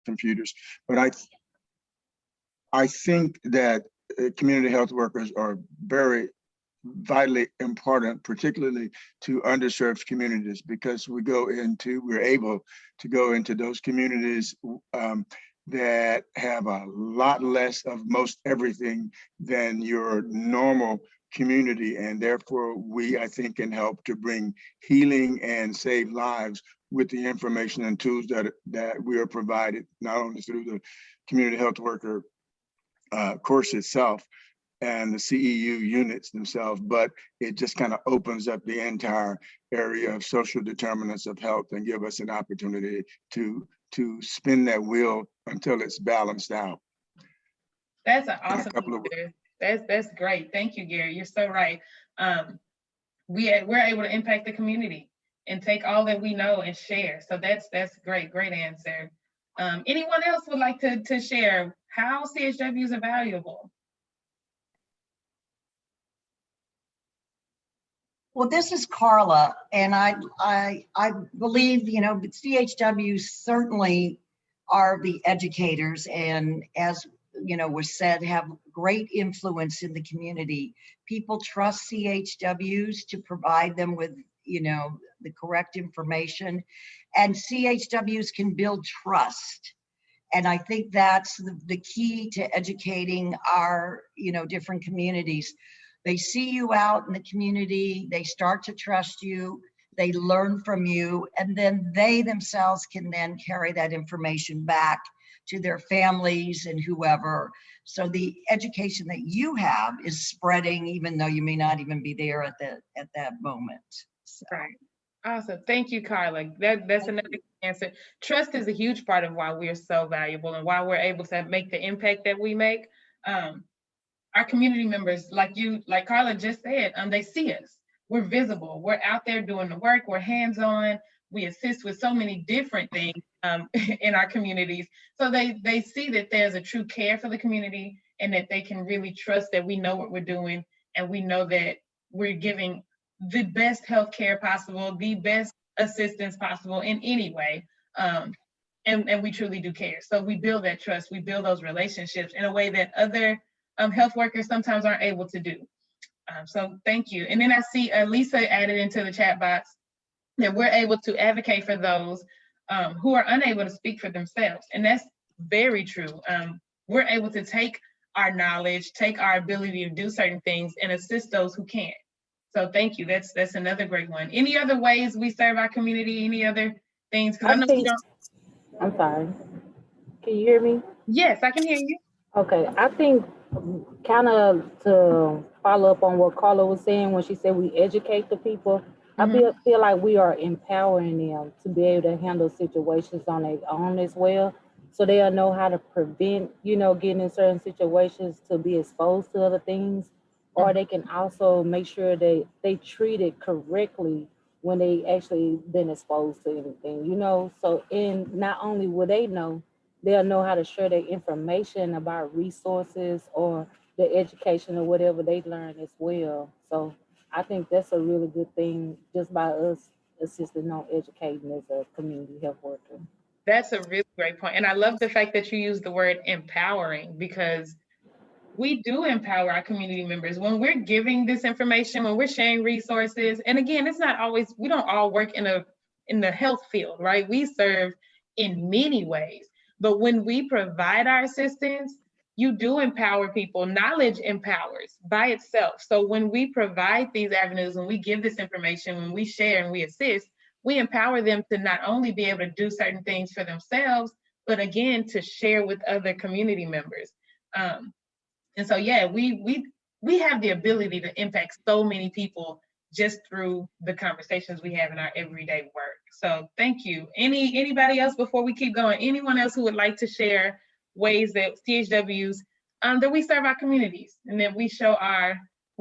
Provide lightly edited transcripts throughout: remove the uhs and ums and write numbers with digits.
computers. But I think that community health workers are very vitally important, particularly to underserved communities, because we're able to go into those communities that have a lot less of most everything than your normal community. And therefore, I think, can help to bring healing and save lives with the information and tools that we are provided, not only through the community health worker course itself and the CEU units themselves, but it just kind of opens up the entire area of social determinants of health and give us an opportunity to spin that wheel until it's balanced out. That's an awesome answer. That's great. Thank you, Gary. You're so right. We're able to impact the community and take all that we know and share. So that's great answer. Anyone else would like to share how CHWs are valuable? Well, this is Carla, and I believe, you know, CHWs certainly are the educators, and as you know, was said, have great influence in the community. People trust CHWs to provide them with, you know, the correct information, and CHWs can build trust. And I think that's the key to educating our, you know, different communities. They see you out in the community, they start to trust you, they learn from you, and then they themselves can then carry that information back to their families and whoever. So the education that you have is spreading, even though you may not even be there at that moment. So. Right. Awesome. Thank you, Carla. That's another answer. Trust is a huge part of why we're so valuable and why we're able to make the impact that we make. Our community members, like Carla just said, they see us. We're visible. We're out there doing the work. We're hands-on. We assist with so many different things in our communities. So they see that there's a true care for the community and that they can really trust that we know what we're doing and we know that we're giving the best healthcare possible, the best assistance possible in any way. And we truly do care. So we build that trust. We build those relationships in a way that other health workers sometimes aren't able to do. So thank you. And then I see Lisa added into the chat box that we're able to advocate for those who are unable to speak for themselves. And that's very true. We're able to take our knowledge, take our ability to do certain things and assist those who can't. So thank you. That's another great one. Any other ways we serve our community? Any other things? Because I know you don't. I'm sorry. Can you hear me? Yes, I can hear you. Okay, I think kind of to follow up on what Carla was saying when she said we educate the people, I feel like we are empowering them to be able to handle situations on their own as well. So they'll know how to prevent, you know, getting in certain situations to be exposed to other things. Or they can also make sure they treat it correctly when they actually been exposed to anything, you know. So not only will they know, they'll know how to share their information about resources or the education or whatever they learn as well. So I think that's a really good thing just by us assisting on educating as a community health worker. That's a really great point. And I love the fact that you use the word empowering, because we do empower our community members when we're giving this information, when we're sharing resources. And again, it's not always, we don't all work in the health field, right? We serve in many ways. But when we provide our assistance, you do empower people. Knowledge empowers by itself. So when we provide these avenues, when we give this information, when we share and we assist, we empower them to not only be able to do certain things for themselves, but again, to share with other community members. And so, yeah, we have the ability to impact so many people just through the conversations we have in our everyday work. So thank you. Anybody else before we keep going? Anyone else who would like to share ways that CHWs, that we serve our communities and that we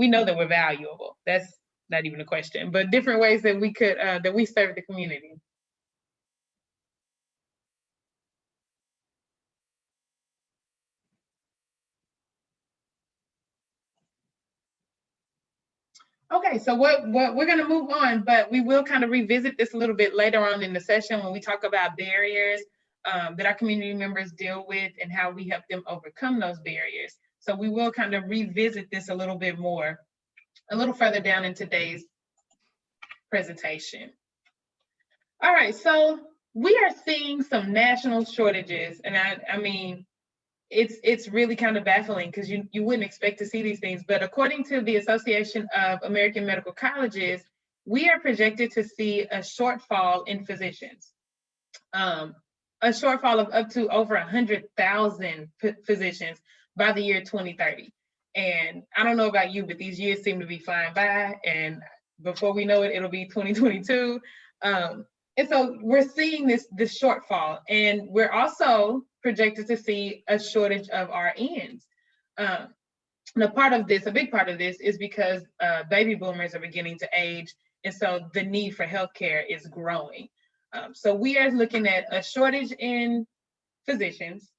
know that we're valuable. That's not even a question, but different ways that we could, that we serve the community. Okay, so what we're going to move on, but we will kind of revisit this a little bit later on in the session when we talk about barriers that our community members deal with and how we help them overcome those barriers. So we will kind of revisit this a little bit more, a little further down in today's presentation. All right, so we are seeing some national shortages, and I mean, it's really kind of baffling because you wouldn't expect to see these things. But according to the Association of American Medical Colleges, we are projected to see a shortfall in physicians, a shortfall of up to over 100,000 physicians by the year 2030. And I don't know about you, but these years seem to be flying by, and before we know it, it'll be 2022. And so we're seeing this shortfall, and we're also projected to see a shortage of RNs. A big part of this is because baby boomers are beginning to age, and so the need for healthcare is growing. So we are looking at a shortage in physicians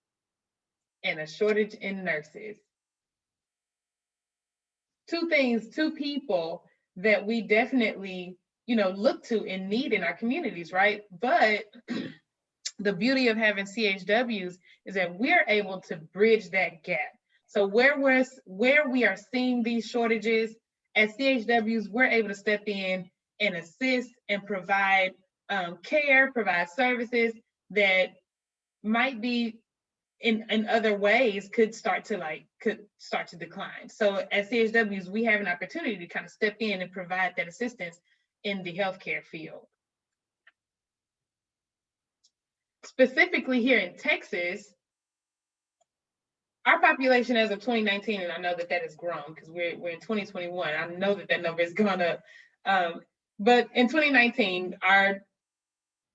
and a shortage in nurses. Two people that we definitely look to and need in our communities, right? But the beauty of having CHWs is that we're able to bridge that gap. So where we are seeing these shortages, as CHWs, we're able to step in and assist and provide care, provide services that might be in other ways could start to decline. So as CHWs, we have an opportunity to kind of step in and provide that assistance in the healthcare field. Specifically here in Texas, our population as of 2019, and I know that has grown because we're in 2021. I know that number has gone up. But in 2019,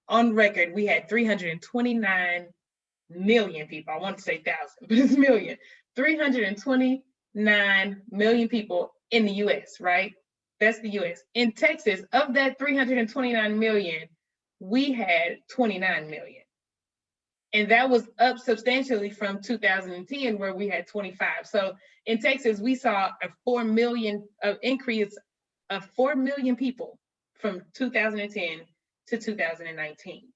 on record, we had 329 million people. I want to say 1,000, but it's million. 329 million people in the US, right? That's the US. In Texas, of that 329 million, we had 29 million. And that was up substantially from 2010, where we had 25. So in Texas, we saw a 4 million increase of 4 million people from 2010 to 2019.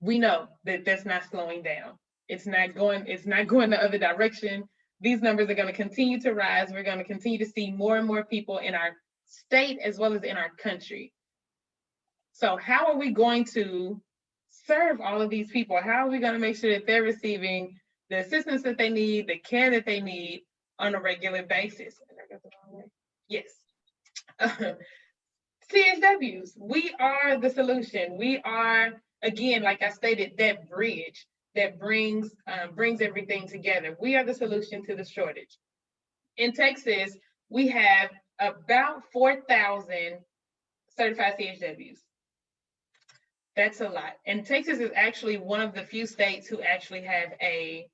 We know that that's not slowing down. It's not going the other direction. These numbers are going to continue to rise. We're going to continue to see more and more people in our state as well as in our country. So how are we going to serve all of these people? How are we going to make sure that they're receiving the assistance that they need, the care that they need on a regular basis? Yes. CHWs, we are the solution. We are, again, like I stated, that bridge that brings everything together. We are the solution to the shortage. In Texas, we have about 4,000 certified CHWs. That's a lot. And Texas is actually one of the few states who actually have a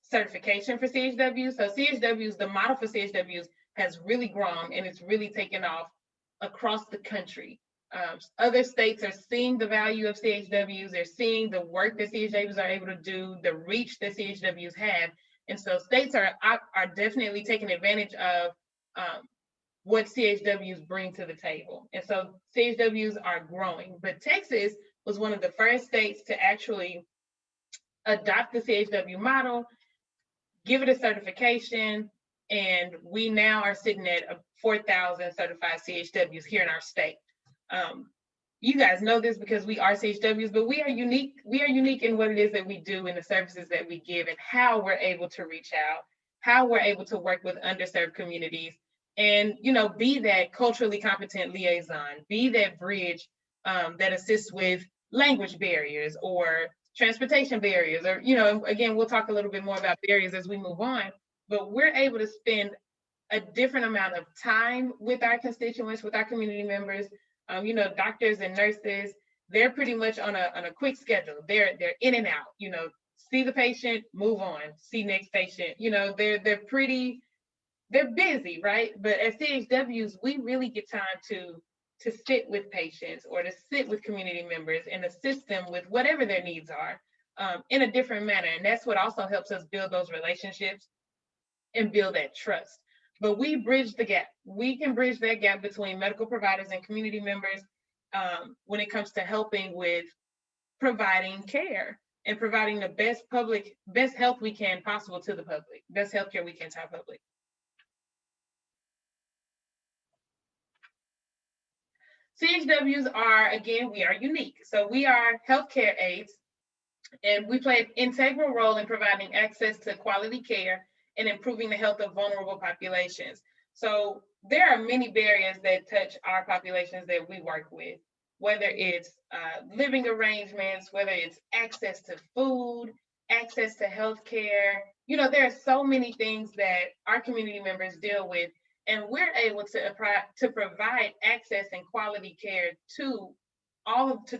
certification for CHWs. So CHWs, the model for CHWs has really grown, and it's really taken off across the country. Other states are seeing the value of CHWs. They're seeing the work that CHWs are able to do, the reach that CHWs have. And so states are definitely taking advantage of what CHWs bring to the table. And so CHWs are growing. But Texas was one of the first states to actually adopt the CHW model, give it a certification, and we now are sitting at 4,000 certified CHWs here in our state. You guys know this because we are CHWs, but we are unique. We are unique in what it is that we do and the services that we give and how we're able to reach out, how we're able to work with underserved communities, and be that culturally competent liaison, be that bridge that assists with language barriers or transportation barriers, or again, we'll talk a little bit more about barriers as we move on, but we're able to spend a different amount of time with our constituents, with our community members. Doctors and nurses, they're pretty much on a quick schedule. They're in and out, see the patient, move on, see next patient. They're busy, right? But as CHWs, we really get time to sit with patients or to sit with community members and assist them with whatever their needs are in a different manner. And that's what also helps us build those relationships and build that trust. But we bridge the gap. We can bridge that gap between medical providers and community members when it comes to helping with providing care. and providing the best health we can possible to the public, best healthcare we can to our public. CHWs are, again, we are unique. So we are healthcare aides, and we play an integral role in providing access to quality care and improving the health of vulnerable populations. So there are many barriers that touch our populations that we work with, whether it's living arrangements, whether it's access to food, access to healthcare. You know, there are so many things that our community members deal with, and we're able to provide access and quality care to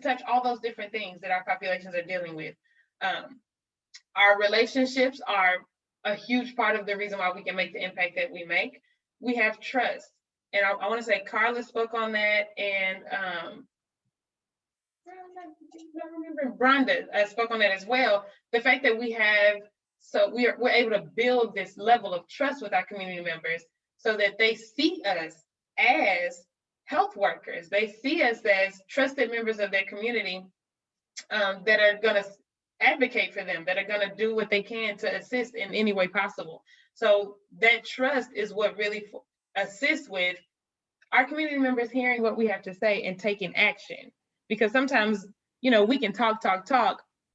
touch all those different things that our populations are dealing with. Our relationships are a huge part of the reason why we can make the impact that we make. We have trust, and I want to say Carla spoke on that, and I remember Brenda spoke on that as well. The fact that we're able to build this level of trust with our community members, so that they see us as health workers. They see us as trusted members of their community that are going to advocate for them, that are going to do what they can to assist in any way possible. So that trust is what really assists with our community members hearing what we have to say and taking action. Because sometimes, you know, we can talk,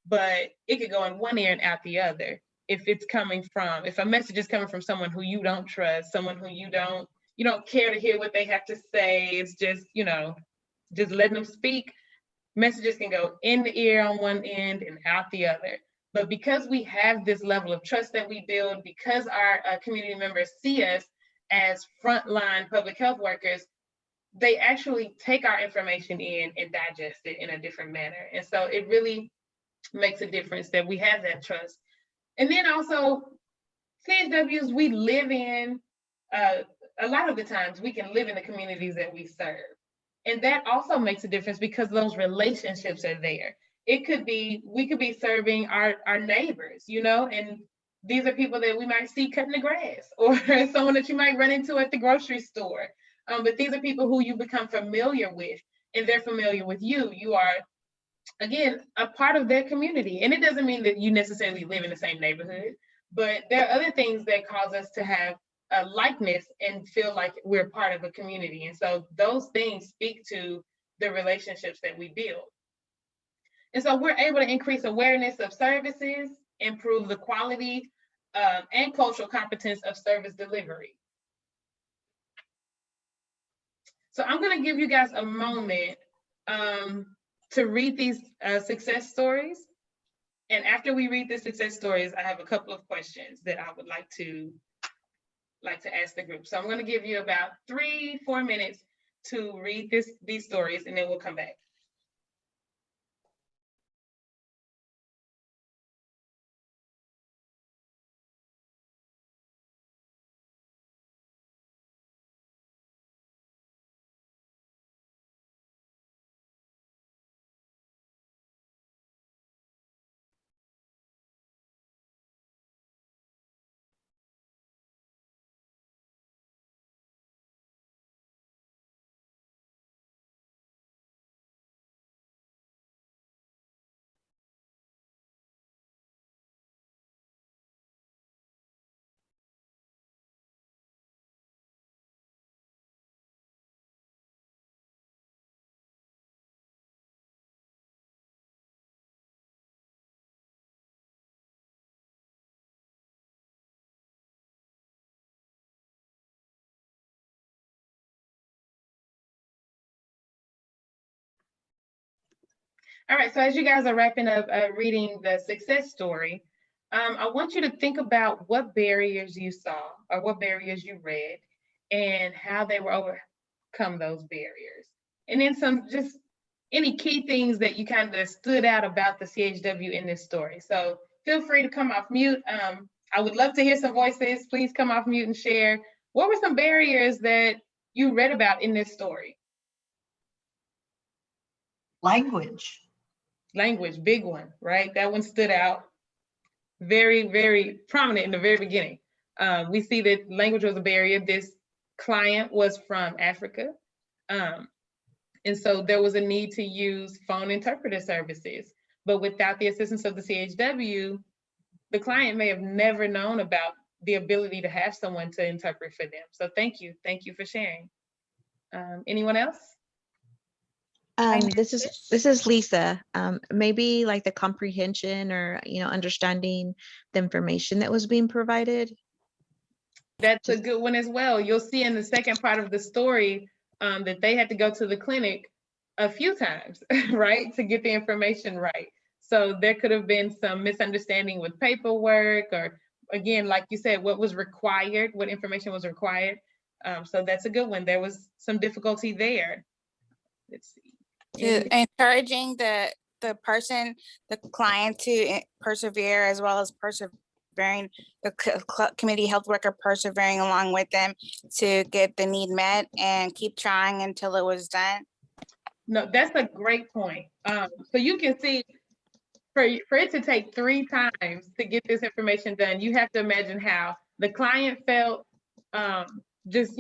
but it could go in one ear and out the other. If a message is coming from someone who you don't trust, someone who you don't care to hear what they have to say, it's just, you know, just letting them speak. Messages can go in the ear on one end and out the other. But because we have this level of trust that we build, because our community members see us as frontline public health workers, they actually take our information in and digest it in a different manner. And so it really makes a difference that we have that trust. And then also, CHWs, we live in, a lot of the times, we can live in the communities that we serve. And that also makes a difference because those relationships are there. We could be serving our neighbors, you know, and these are people that we might see cutting the grass, or someone that you might run into at the grocery store. But these are people who you become familiar with, and they're familiar with you. You are, again, a part of their community. And it doesn't mean that you necessarily live in the same neighborhood, but there are other things that cause us to have a likeness and feel like we're part of a community. And so those things speak to the relationships that we build. And so we're able to increase awareness of services, improve the quality and cultural competence of service delivery. So I'm going to give you guys a moment to read these success stories. And after we read the success stories, I have a couple of questions that I would like to ask the group. So I'm going to give you about 3-4 minutes to read these stories, and then we'll come back. All right, so as you guys are wrapping up reading the success story, I want you to think about what barriers you saw or what barriers you read and how they were overcome those barriers. And then just any key things that you kind of stood out about the CHW in this story. So feel free to come off mute. I would love to hear some voices. Please come off mute and share. What were some barriers that you read about in this story? Language. Language, big one, right? That one stood out very, very prominent in the very beginning. We see that language was a barrier. This client was from Africa. And so there was a need to use phone interpreter services. but without the assistance of the CHW, the client may have never known about the ability to have someone to interpret for them. So thank you for sharing. Anyone else? This is Lisa. Maybe like the comprehension or, understanding the information that was being provided. That's a good one as well. You'll see in the second part of the story that they had to go to the clinic a few times, right, to get the information right. So there could have been some misunderstanding with paperwork, or again, like you said, what was required, what information was required. So that's a good one. There was some difficulty there. Let's see. Encouraging the person, the client to persevere, as well as persevering, the community health worker persevering along with them to get the need met and keep trying until it was done. No, that's a great point. So you can see, for it to take 3 times to get this information done, you have to imagine how the client felt, just,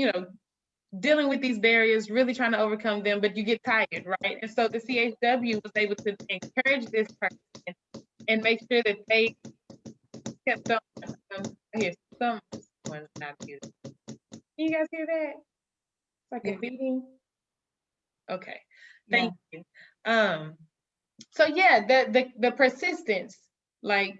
dealing with these barriers, really trying to overcome them, but you get tired, right? And so the CHW was able to encourage this person and make sure that they kept on. Here, someone's not muted. Can you guys hear that? It's like a beating. Okay, thank you. So yeah, the persistence, like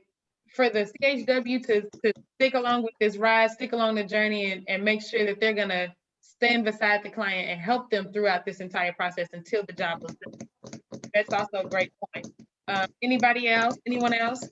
for the CHW to stick along with this ride, stick along the journey, and make sure that they're gonna stand beside the client and help them throughout this entire process until the job was done. That's also a great point. Anybody else? Anyone else?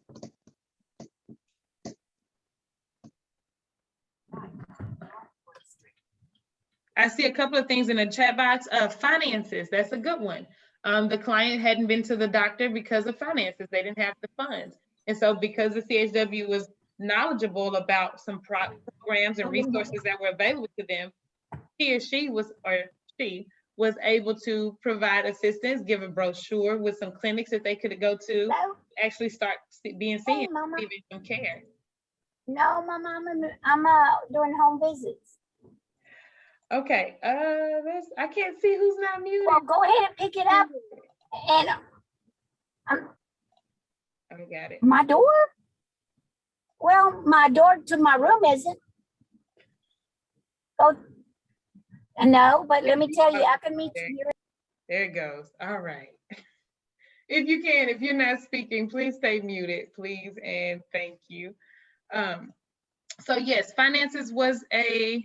I see a couple of things in the chat box. Finances, that's a good one. The client hadn't been to the doctor because of finances. They didn't have the funds. And so because the CHW was knowledgeable about some programs and resources that were available to them, she was able to provide assistance, give a brochure with some clinics that they could go to, actually start being seen, receiving some care. No, Mama, I'm doing home visits. Okay, I can't see who's not muted. Well, go ahead and pick it up. And I got it. my door? Well, my door to my room isn't. Oh, no, but let me tell you, I can meet you here. There it goes. All right. If you're not speaking, please stay muted, please, and thank you. So yes, finances was a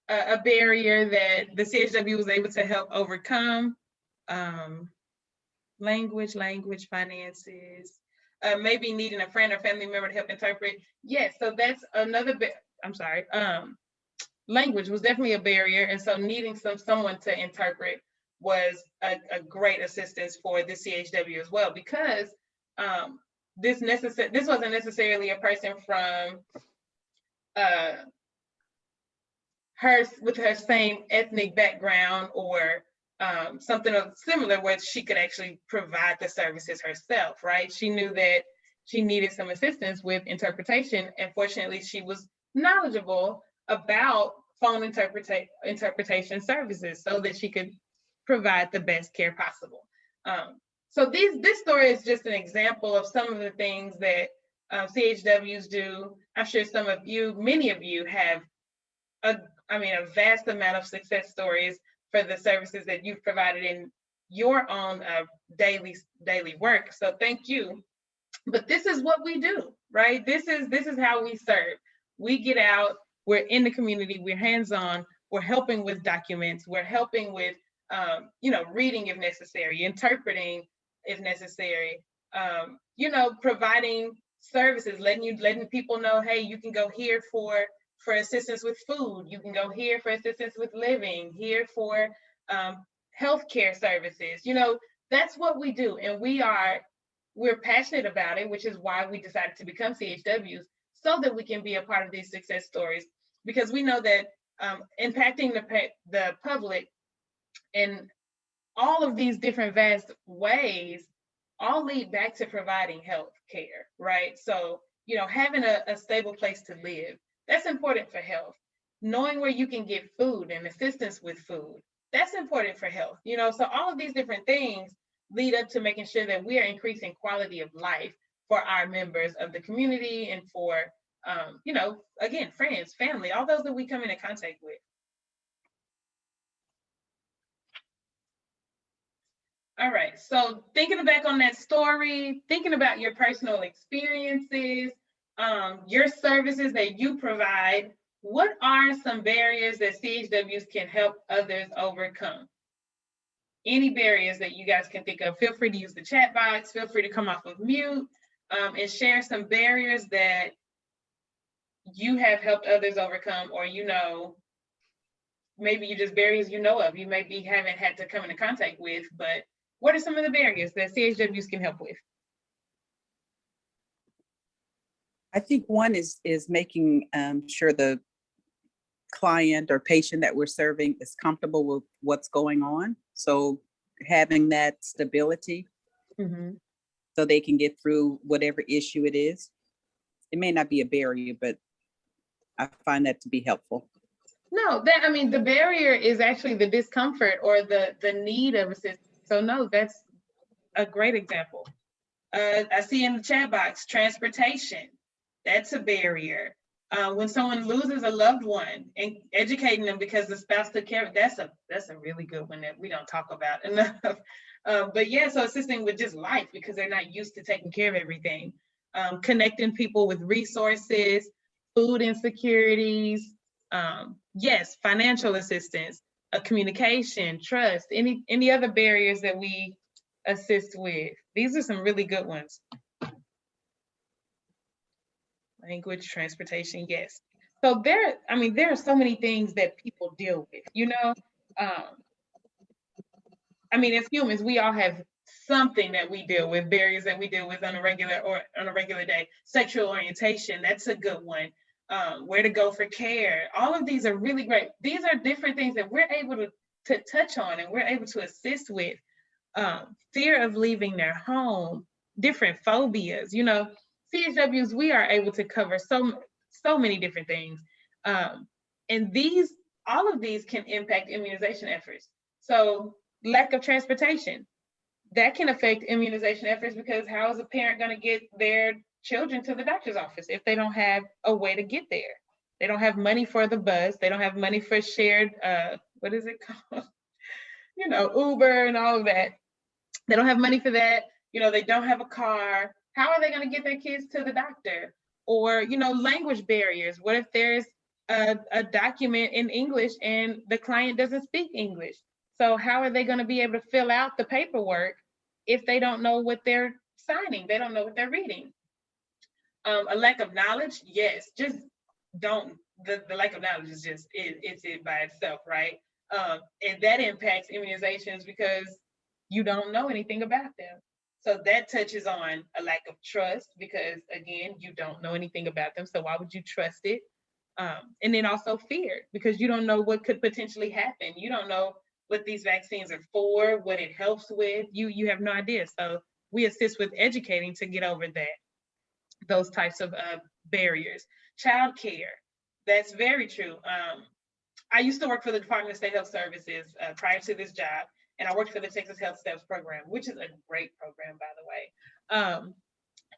barrier that the CHW was able to help overcome. Language, finances, maybe needing a friend or family member to help interpret. Yes, so that's another bit. I'm sorry. Language was definitely a barrier, and so needing someone to interpret was a great assistance for the CHW as well, because this wasn't necessarily a person from with her same ethnic background or something similar, where she could actually provide the services herself, right? She knew that she needed some assistance with interpretation, and fortunately she was knowledgeable about phone interpretation services so that she could provide the best care possible. So this story is just an example of some of the things that CHWs do. I'm sure many of you have a vast amount of success stories for the services that you've provided in your own daily work. So thank you. But this is what we do, right? This is how we serve. We get out, we're in the community, we're hands-on, we're helping with documents, we're helping with reading if necessary, interpreting if necessary, providing services, letting people know, hey, you can go here for assistance with food, you can go here for assistance with living, here for healthcare services. That's what we do, and we're passionate about it, which is why we decided to become CHWs, so that we can be a part of these success stories, because we know that impacting the public in all of these different vast ways all lead back to providing health care, right? So, having a stable place to live, that's important for health. Knowing where you can get food and assistance with food, that's important for health. So all of these different things lead up to making sure that we are increasing quality of life for our members of the community and for, you know, again, friends, family, all those that we come into contact with. All right, so thinking back on that story, thinking about your personal experiences, your services that you provide, what are some barriers that CHWs can help others overcome? Any barriers that you guys can think of, feel free to use the chat box, feel free to come off of mute, and share some barriers that you have helped others overcome, or you know, maybe you just barriers you know of, you maybe haven't had to come into contact with, but what are some of the barriers that CHWs can help with? I think one is making sure the client or patient that we're serving is comfortable with what's going on. So having that stability so they can get through whatever issue it is. It may not be a barrier, but I find that to be helpful. No, that, I mean, the barrier is actually the discomfort or the need of assistance. So no, that's a great example. I see in the chat box, transportation, that's a barrier. When someone loses a loved one and educating them because the spouse took care of, that's a really good one that we don't talk about enough. But yeah, so assisting with just life because they're not used to taking care of everything. Connecting people with resources, food insecurities, yes, financial assistance, communication, trust, any other barriers that we assist with. These are some really good ones. Language, transportation, yes. So there are so many things that people deal with, you know? I mean, as humans, we all have something that we deal with, barriers that we deal with on a regular day. Sexual orientation, that's a good one. Where to go for care. All of these are really great. These are different things that we're able to touch on and we're able to assist with. Fear of leaving their home, different phobias, you know, CHWs, we are able to cover so many different things. And all of these can impact immunization efforts. So lack of transportation, that can affect immunization efforts because how is a parent going to get their children to the doctor's office if they don't have a way to get there? They don't have money for the bus. They don't have money for shared, what is it called? You know, Uber and all of that. They don't have money for that. You know, they don't have a car. How are they going to get their kids to the doctor? Or, you know, language barriers. What if there's a document in English and the client doesn't speak English? So how are they going to be able to fill out the paperwork if they don't know what they're signing? They don't know what they're reading. A lack of knowledge, yes, just don't. The lack of knowledge is just, it's it by itself, right? And that impacts immunizations because you don't know anything about them. So that touches on a lack of trust because, again, you don't know anything about them. So why would you trust it? And then also fear because you don't know what could potentially happen. You don't know what these vaccines are for, what it helps with. You have no idea. So we assist with educating to get over those types of barriers. Childcare, that's very true. I used to work for the Department of State Health Services prior to this job, and I worked for the Texas Health Steps program, which is a great program, by the way.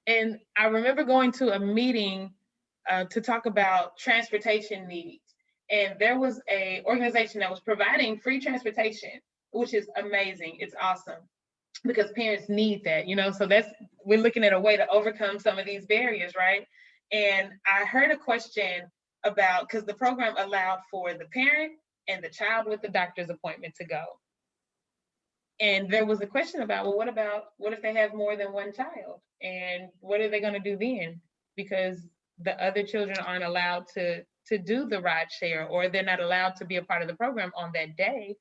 And I remember going to a meeting to talk about transportation needs. And there was an organization that was providing free transportation, which is amazing. It's awesome because parents need that, you know? So we're looking at a way to overcome some of these barriers, right? And I heard a question about, because the program allowed for the parent and the child with the doctor's appointment to go. And there was a question about, well, what if they have more than one child? And what are they going to do then? Because the other children aren't allowed to do the ride share, or they're not allowed to be a part of the program on that day.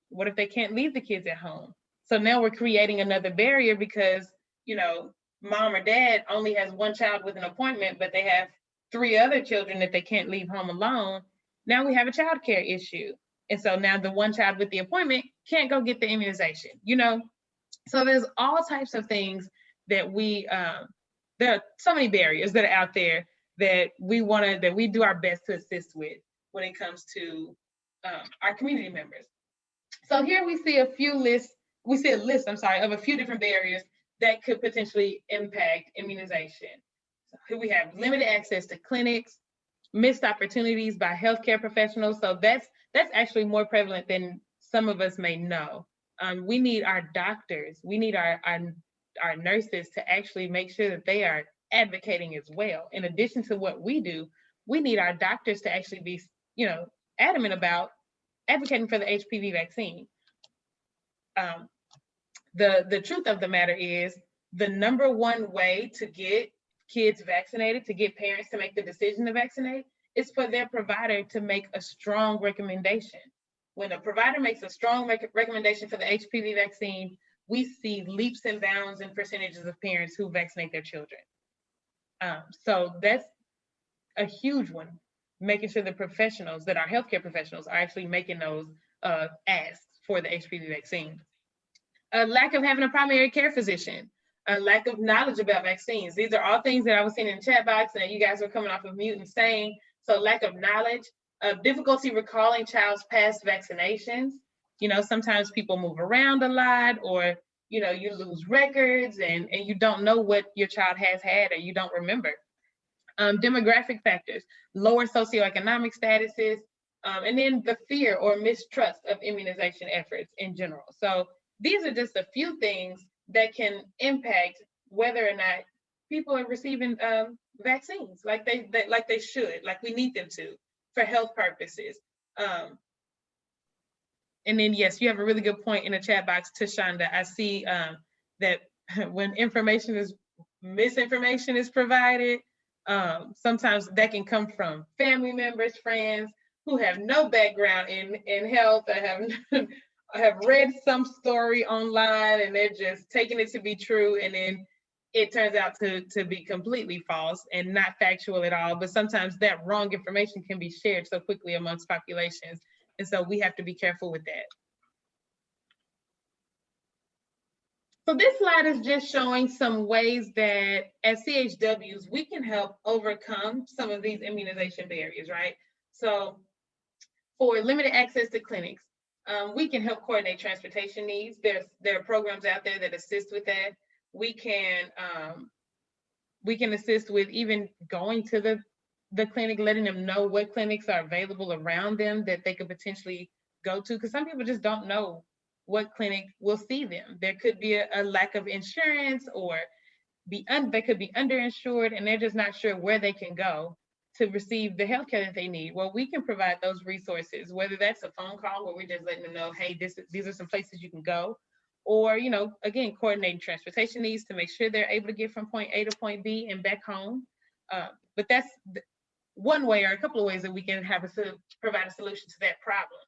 What if they can't leave the kids at home? So now we're creating another barrier because, you know, mom or dad only has one child with an appointment, but they have 3 other children that they can't leave home alone. Now we have a childcare issue. And so now the one child with the appointment can't go get the immunization, you know? So there's all types of things that there are so many barriers that are out there that we do our best to assist with when it comes to our community members. So here we see a few lists we see a list, I'm sorry, of a few different barriers that could potentially impact immunization. So here we have limited access to clinics, missed opportunities by healthcare professionals. So that's actually more prevalent than some of us may know. We need our doctors, we need our nurses to actually make sure that they are advocating as well. In addition to what we do, we need our doctors to actually be, you know, adamant about advocating for the HPV vaccine. The truth of the matter is the number one way to get kids vaccinated, to get parents to make the decision to vaccinate, is for their provider to make a strong recommendation. When a provider makes a strong recommendation for the HPV vaccine, we see leaps and bounds in percentages of parents who vaccinate their children. So that's a huge one, making sure the professionals, that our healthcare professionals are actually making those asks for the HPV vaccine. A lack of having a primary care physician, a lack of knowledge about vaccines. These are all things that I was seeing in the chat box and you guys were coming off of mute and saying. So lack of knowledge, difficulty recalling child's past vaccinations. You know, sometimes people move around a lot, or, you know, you lose records and you don't know what your child has had, or you don't remember. Demographic factors, lower socioeconomic statuses, and then the fear or mistrust of immunization efforts in general. So these are just a few things that can impact whether or not people are receiving vaccines like they should, like we need them to, for health purposes. And then, yes, you have a really good point in the chat box, Tashonda. I see that when misinformation is provided, sometimes that can come from family members, friends who have no background in health, or have read some story online and they're just taking it to be true, and then it turns out to be completely false and not factual at all. But sometimes that wrong information can be shared so quickly amongst populations, and so we have to be careful with that. So this slide is just showing some ways that as CHWs, we can help overcome some of these immunization barriers, right? So for limited access to clinics, we can help coordinate transportation needs. There are programs out there that assist with that. We can assist with even going to the clinic, letting them know what clinics are available around them that they could potentially go to, because some people just don't know what clinic will see them. There could be a lack of insurance, or they could be underinsured, and they're just not sure where they can go to receive the healthcare that they need. Well, we can provide those resources, whether that's a phone call where we're just letting them know, hey, these are some places you can go, or, you know, again, coordinating transportation needs to make sure they're able to get from point A to point B and back home. But that's one way, or a couple of ways that we can provide a solution to that problem.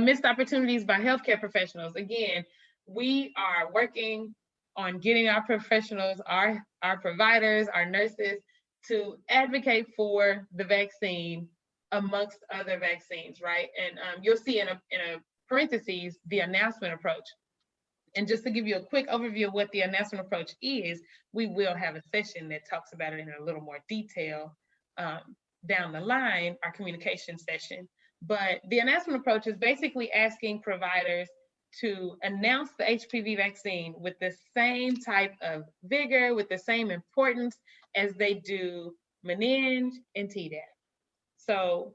Missed opportunities by healthcare professionals. Again, we are working on getting our professionals, our providers, our nurses, to advocate for the vaccine amongst other vaccines, right? And you'll see in a parentheses the announcement approach. And just to give you a quick overview of what the announcement approach is, we will have a session that talks about it in a little more detail down the line, our communication session. But the announcement approach is basically asking providers to announce the HPV vaccine with the same type of vigor, with the same importance as they do meninge and Tdap. So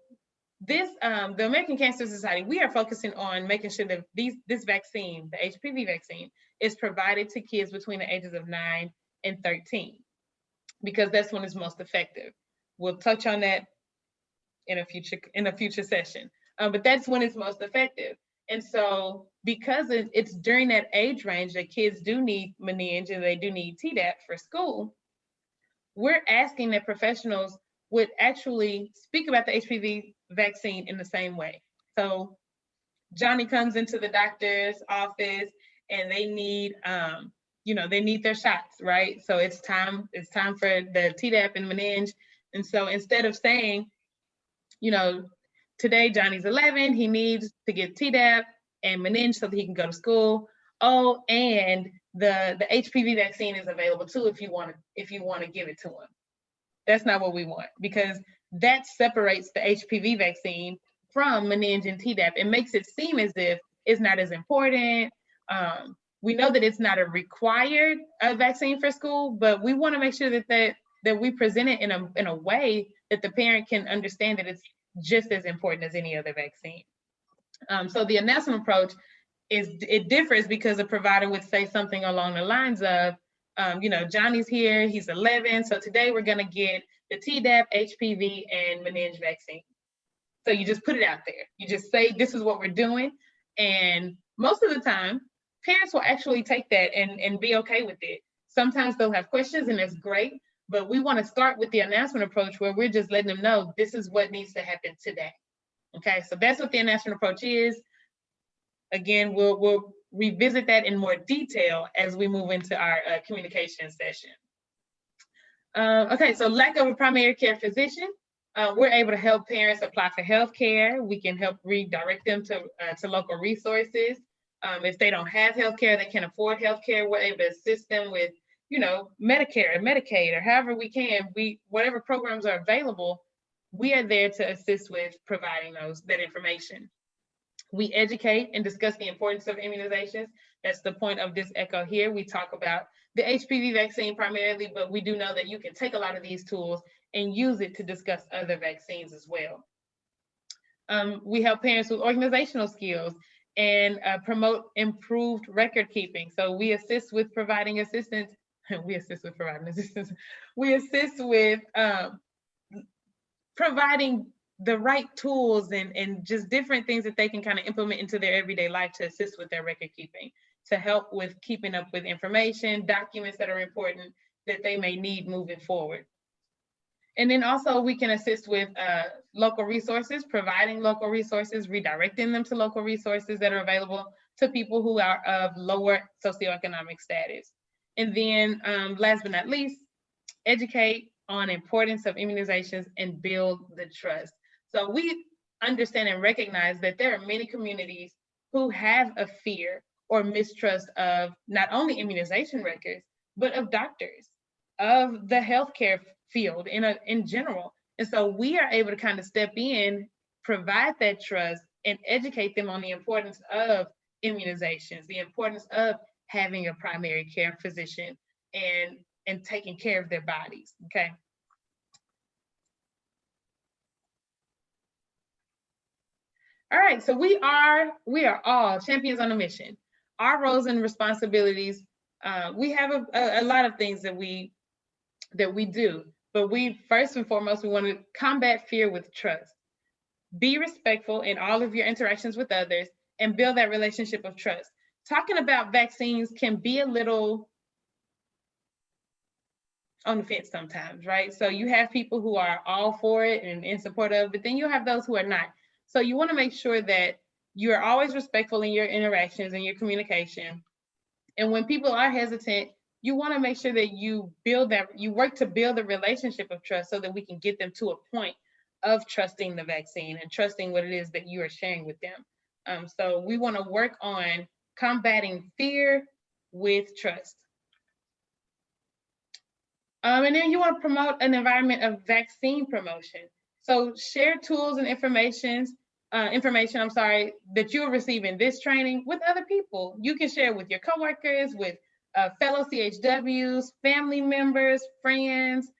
this, the American Cancer Society, we are focusing on making sure that this vaccine, the HPV vaccine, is provided to kids between the ages of 9 and 13, because that's when it's most effective. We'll touch on that in a future session, but that's when it's most effective. And so because it's during that age range that kids do need meninge and they do need Tdap for school, we're asking that professionals would actually speak about the HPV vaccine in the same way. So Johnny comes into the doctor's office and they need, they need their shots, right? So it's time for the Tdap and meninge. And so instead of saying, today Johnny's 11, he needs to get Tdap and meninge so that he can go to school. Oh, and the HPV vaccine is available too if you want to give it to him. That's not what we want, because that separates the HPV vaccine from meninge and Tdap. It makes it seem as if it's not as important. We know that it's not a required vaccine for school, but we want to make sure that we present it in a way that the parent can understand that it's just as important as any other vaccine. So the announcement approach it differs because a provider would say something along the lines of, Johnny's here, he's 11, so today we're gonna get the Tdap, HPV, and meninge vaccine. So you just put it out there. You just say, this is what we're doing. And most of the time, parents will actually take that and be okay with it. Sometimes they'll have questions and that's great, but we wanna start with the announcement approach where we're just letting them know this is what needs to happen today. Okay, so that's what the announcement approach is. Again, we'll revisit that in more detail as we move into our communication session. Okay, so lack of a primary care physician. We're able to help parents apply for health care. We can help redirect them to local resources. If they don't have health care, they can't afford health care, we're able to assist them with, Medicare and Medicaid, or however we can. Whatever programs are available, we are there to assist with providing that information. We educate and discuss the importance of immunizations. That's the point of this echo here. We talk about the HPV vaccine primarily, but we do know that you can take a lot of these tools and use it to discuss other vaccines as well. We help parents with organizational skills and promote improved record keeping. So we assist with providing assistance. We assist with providing assistance. We assist with providing the right tools and just different things that they can kind of implement into their everyday life to assist with their record keeping, to help with keeping up with information, documents that are important that they may need moving forward. And then also we can assist with local resources, providing local resources, redirecting them to local resources that are available to people who are of lower socioeconomic status. And then last but not least, educate on importance of immunizations and build the trust. So we understand and recognize that there are many communities who have a fear or mistrust of not only immunization records, but of doctors, of the healthcare field in general. And so we are able to kind of step in, provide that trust, and educate them on the importance of immunizations, the importance of having a primary care physician and taking care of their bodies, okay? All right, so we are all champions on a mission. Our roles and responsibilities, we have a lot of things that we do, but we first and foremost, we want to combat fear with trust. Be respectful in all of your interactions with others and build that relationship of trust. Talking about vaccines can be a little on the fence sometimes, right? So you have people who are all for it and in support of, but then you have those who are not. So you want to make sure that you are always respectful in your interactions and your communication. And when people are hesitant, you want to make sure that you work to build a relationship of trust so that we can get them to a point of trusting the vaccine and trusting what it is that you are sharing with them. So we want to work on combating fear with trust. And then you want to promote an environment of vaccine promotion. So share tools and information, that you'll receive in this training with other people. You can share with your coworkers, with fellow CHWs, family members, friends.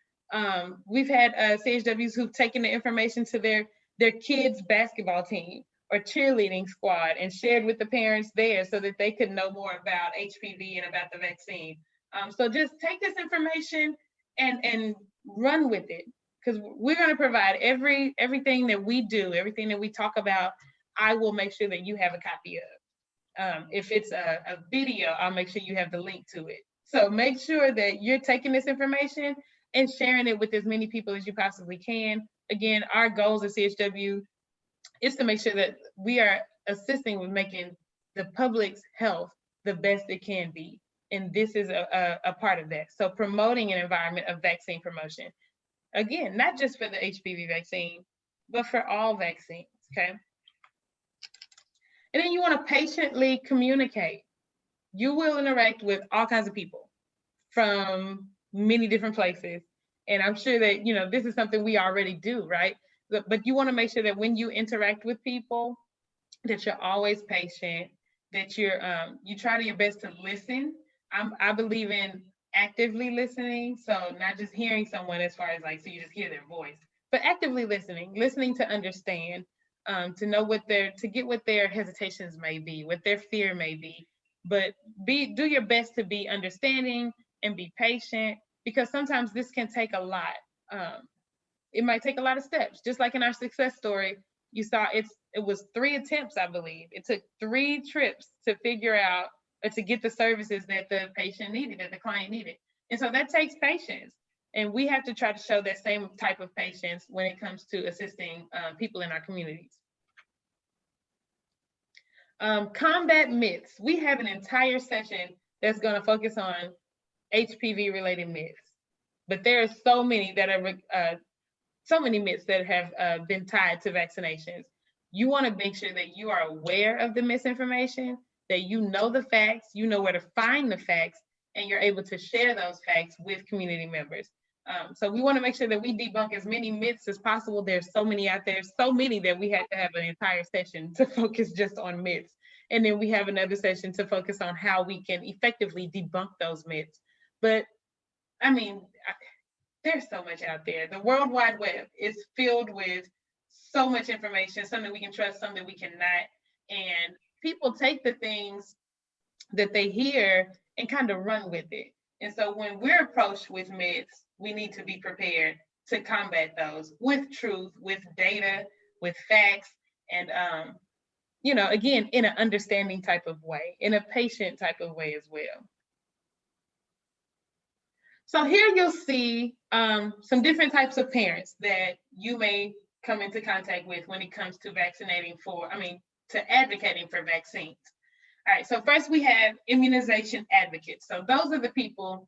We've had CHWs who've taken the information to their kids' basketball team or cheerleading squad and shared with the parents there so that they could know more about HPV and about the vaccine. So just take this information and run with it, because we're going to provide everything that we do, everything that we talk about. I will make sure that you have a copy of. If it's a video, I'll make sure you have the link to it. So make sure that you're taking this information and sharing it with as many people as you possibly can. Again, our goals at CHW is to make sure that we are assisting with making the public's health the best it can be. And this is a part of that. So promoting an environment of vaccine promotion. Again, not just for the HPV vaccine, but for all vaccines, okay? And then you want to patiently communicate. You will interact with all kinds of people from many different places. And I'm sure that, this is something we already do, right? But you want to make sure that when you interact with people, that you're always patient, that you try to your best to listen. I believe in actively listening, so not just hearing someone as far as like, so you just hear their voice, but actively listening to understand, to know to get what their hesitations may be, what their fear may be, but do your best to be understanding and be patient, because sometimes this can take a lot. It might take a lot of steps, just like in our success story. You saw it was 3 attempts, I believe. It took 3 trips to figure out or to get the services that the patient needed, that the client needed. And so that takes patience. And we have to try to show that same type of patience when it comes to assisting people in our communities. Combat myths. We have an entire session that's going to focus on HPV related myths, but there are so many that are so many myths that have been tied to vaccinations. You want to make sure that you are aware of the misinformation, that you know the facts, you know where to find the facts, and you're able to share those facts with community members. So we want to make sure that we debunk as many myths as possible. There's so many out there, so many that we had to have an entire session to focus just on myths. And then we have another session to focus on how we can effectively debunk those myths. But I mean, there's so much out there. The World Wide Web is filled with so much information, some that we can trust, some that we cannot. And people take the things that they hear and kind of run with it. And so when we're approached with myths, we need to be prepared to combat those with truth, with data, with facts, and again, in an understanding type of way, in a patient type of way as well. So here you'll see some different types of parents that you may come into contact with when it comes to to advocating for vaccines. All right, so first we have immunization advocates. So those are the people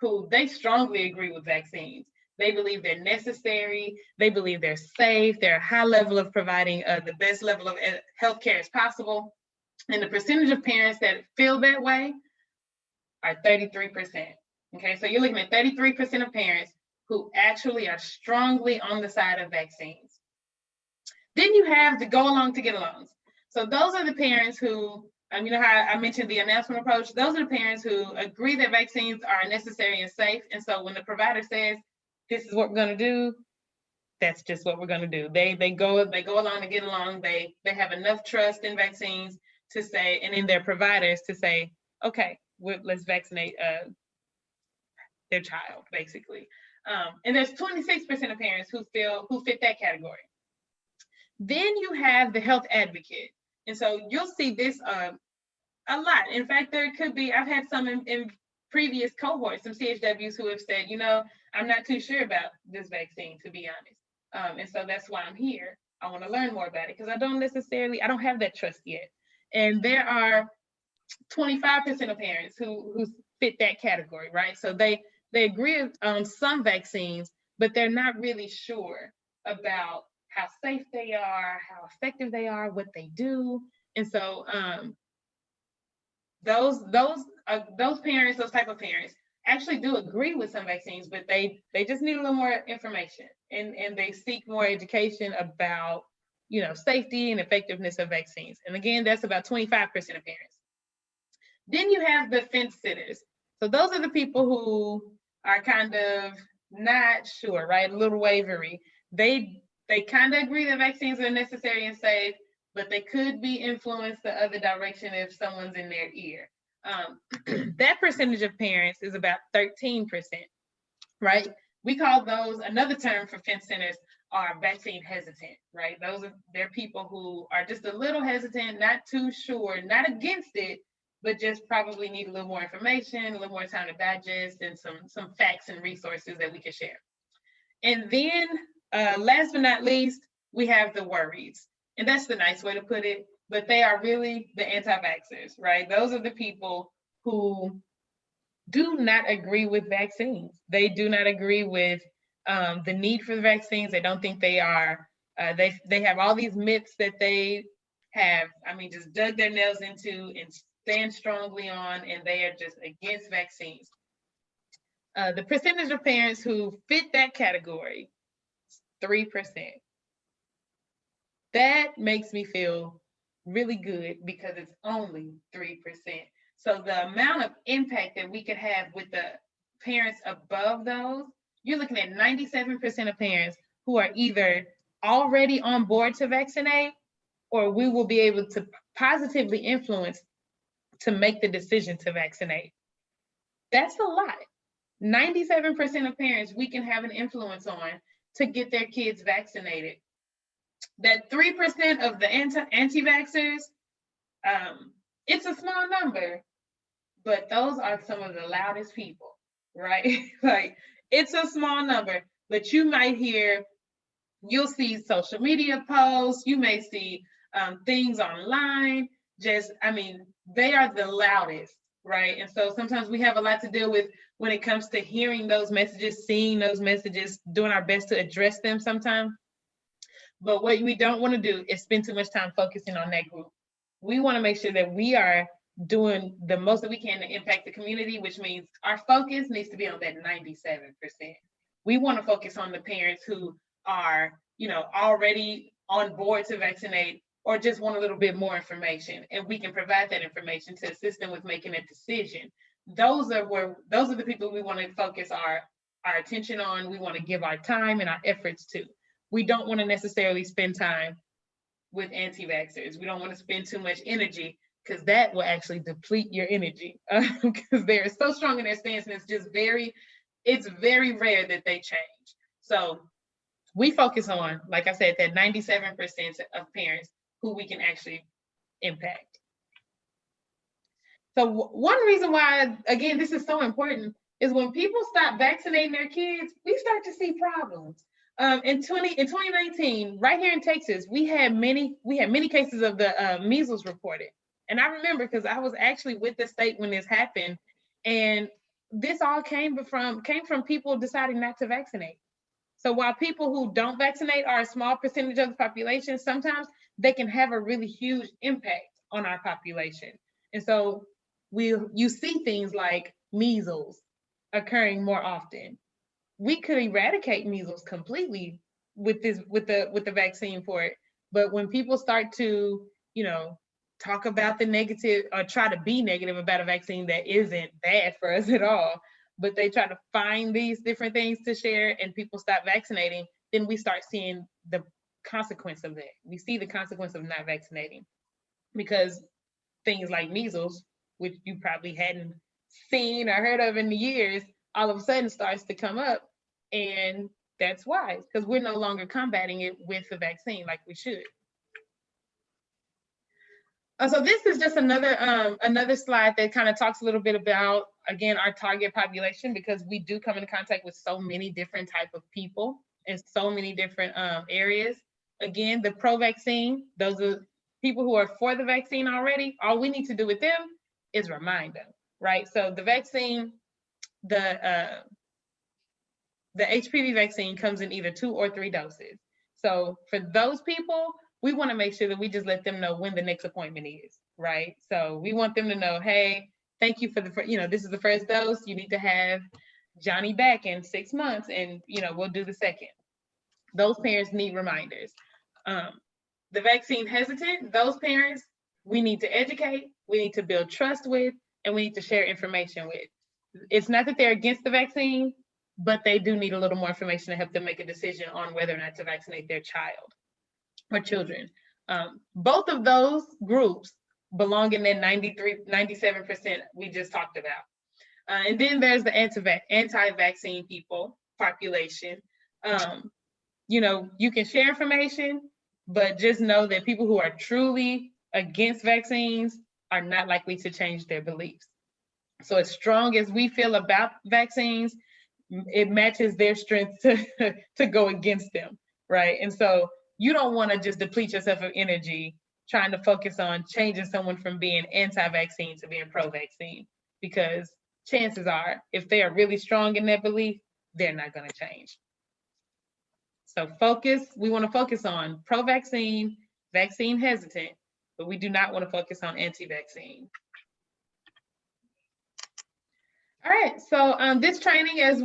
who they strongly agree with vaccines. They believe they're necessary. They believe they're safe. They're a high level of providing the best level of healthcare as possible. And the percentage of parents that feel that way are 33%. Okay, so you're looking at 33% of parents who actually are strongly on the side of vaccines. Then you have the go along to get alongs. So those are the parents who, you know how I mentioned the announcement approach, those are the parents who agree that vaccines are necessary and safe. And so when the provider says, this is what we're gonna do, that's just what we're gonna do. They go along to get along. They have enough trust in vaccines to say, and in their providers to say, okay, let's vaccinate their child, basically. And there's 26% of parents who fit that category. Then you have the health advocate. And so you'll see this a lot. In fact, there could be, I've had some in previous cohorts, some CHWs who have said, I'm not too sure about this vaccine, to be honest. And so that's why I'm here. I want to learn more about it because I don't have that trust yet. And there are 25% of parents who fit that category, right? So they agree on some vaccines, but they're not really sure about how safe they are, how effective they are, what they do. And so those parents, those type of parents actually do agree with some vaccines, but they just need a little more information and they seek more education about, safety and effectiveness of vaccines. And again, that's about 25% of parents. Then you have the fence sitters. So those are the people who are kind of not sure, right? A little wavery. They kind of agree that vaccines are necessary and safe, but they could be influenced the other direction if someone's in their ear. That percentage of parents is about 13%, right? We call those, another term for fence sitters are vaccine hesitant, right? They're people who are just a little hesitant, not too sure, not against it, but just probably need a little more information, a little more time to digest, and some facts and resources that we can share. And then last but not least, we have the worries. And that's the nice way to put it, but they are really the anti-vaxxers, right? Those are the people who do not agree with vaccines. They do not agree with the need for the vaccines. They don't think they are, they have all these myths that they have, just dug their nails into and stand strongly on, and they are just against vaccines. The percentage of parents who fit that category is 3%. That makes me feel really good because it's only 3%. So the amount of impact that we could have with the parents above those, you're looking at 97% of parents who are either already on board to vaccinate, or we will be able to positively influence to make the decision to vaccinate. That's a lot. 97% of parents we can have an influence on to get their kids vaccinated. That 3% of the anti-vaxxers, it's a small number, but those are some of the loudest people, right? Like, it's a small number, but you might hear, you'll see social media posts, you may see things online, they are the loudest, right? And so sometimes we have a lot to deal with when it comes to hearing those messages, seeing those messages, doing our best to address them sometimes. But what we don't want to do is spend too much time focusing on that group. We want to make sure that we are doing the most that we can to impact the community, which means our focus needs to be on that 97%. We want to focus on the parents who are, already on board to vaccinate, or just want a little bit more information, and we can provide that information to assist them with making a decision. Those are the people we want to focus our attention on. We want to give our time and our efforts to. We don't want to necessarily spend time with anti-vaxxers. We don't want to spend too much energy, because that will actually deplete your energy, because they're so strong in their stance, and it's very rare that they change. So we focus on, like I said, that 97% of parents who we can actually impact. So one reason why, again, this is so important is when people stop vaccinating their kids, we start to see problems. In 2019, right here in Texas, we had many cases of the measles reported. And I remember, because I was actually with the state when this happened, and this all came from people deciding not to vaccinate. So while people who don't vaccinate are a small percentage of the population, sometimes they can have a really huge impact on our population. And so you see things like measles occurring more often. We could eradicate measles completely with the vaccine for it. But when people start to, talk about the negative, or try to be negative about a vaccine that isn't bad for us at all, but they try to find these different things to share, and people stop vaccinating, then we start seeing the consequence of that. We see the consequence of not vaccinating, because things like measles, which you probably hadn't seen or heard of in the years, all of a sudden starts to come up. And that's why, because we're no longer combating it with the vaccine like we should. So this is just another slide that kind of talks a little bit about, again, our target population, because we do come into contact with so many different type of people in so many different areas. Again, the pro-vaccine, those are people who are for the vaccine already. All we need to do with them is remind them, right? So the vaccine, the HPV vaccine comes in either 2 or 3 doses. So for those people, we want to make sure that we just let them know when the next appointment is, right? So we want them to know, hey, thank you for this is the first dose. You need to have Johnny back in 6 months, and we'll do the second. Those parents need reminders. The vaccine hesitant, those parents, we need to educate, we need to build trust with, and we need to share information with. It's not that they're against the vaccine, but they do need a little more information to help them make a decision on whether or not to vaccinate their child or children. Both of those groups belong in that 97% we just talked about. And then there's the anti-vaccine population. You can share information, but just know that people who are truly against vaccines are not likely to change their beliefs. So as strong as we feel about vaccines, it matches their strength to go against them, right? And so you don't want to just deplete yourself of energy trying to focus on changing someone from being anti-vaccine to being pro-vaccine, because chances are, if they are really strong in their belief, they're not going to change. So we want to focus on pro-vaccine, vaccine hesitant, but we do not want to focus on anti-vaccine. All right, so this training, as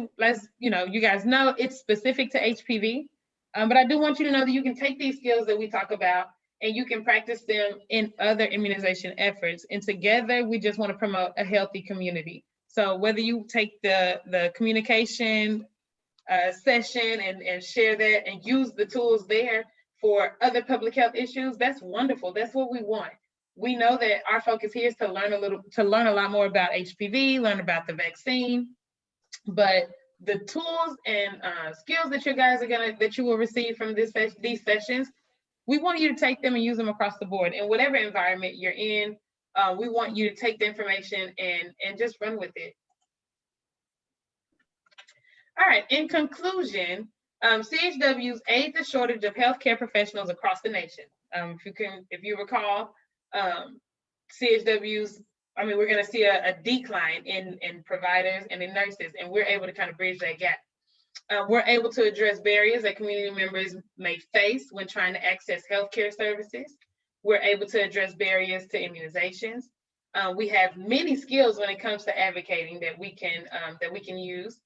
you guys know, it's specific to HPV, but I do want you to know that you can take these skills that we talk about and you can practice them in other immunization efforts. And together, we just want to promote a healthy community. So whether you take the communication session and share that and use the tools there for other public health issues, that's wonderful. That's what we want. We know that our focus here is to learn a lot more about HPV, learn about the vaccine, but the tools and skills that you will receive from these sessions, we want you to take them and use them across the board in whatever environment you're in. We want you to take the information and just run with it. All right, in conclusion, CHWs aid the shortage of healthcare professionals across the nation. If you recall, CHWs, we're going to see a decline in providers and in nurses, and we're able to kind of bridge that gap. We're able to address barriers that community members may face when trying to access healthcare services. We're able to address barriers to immunizations. We have many skills when it comes to advocating that we can use.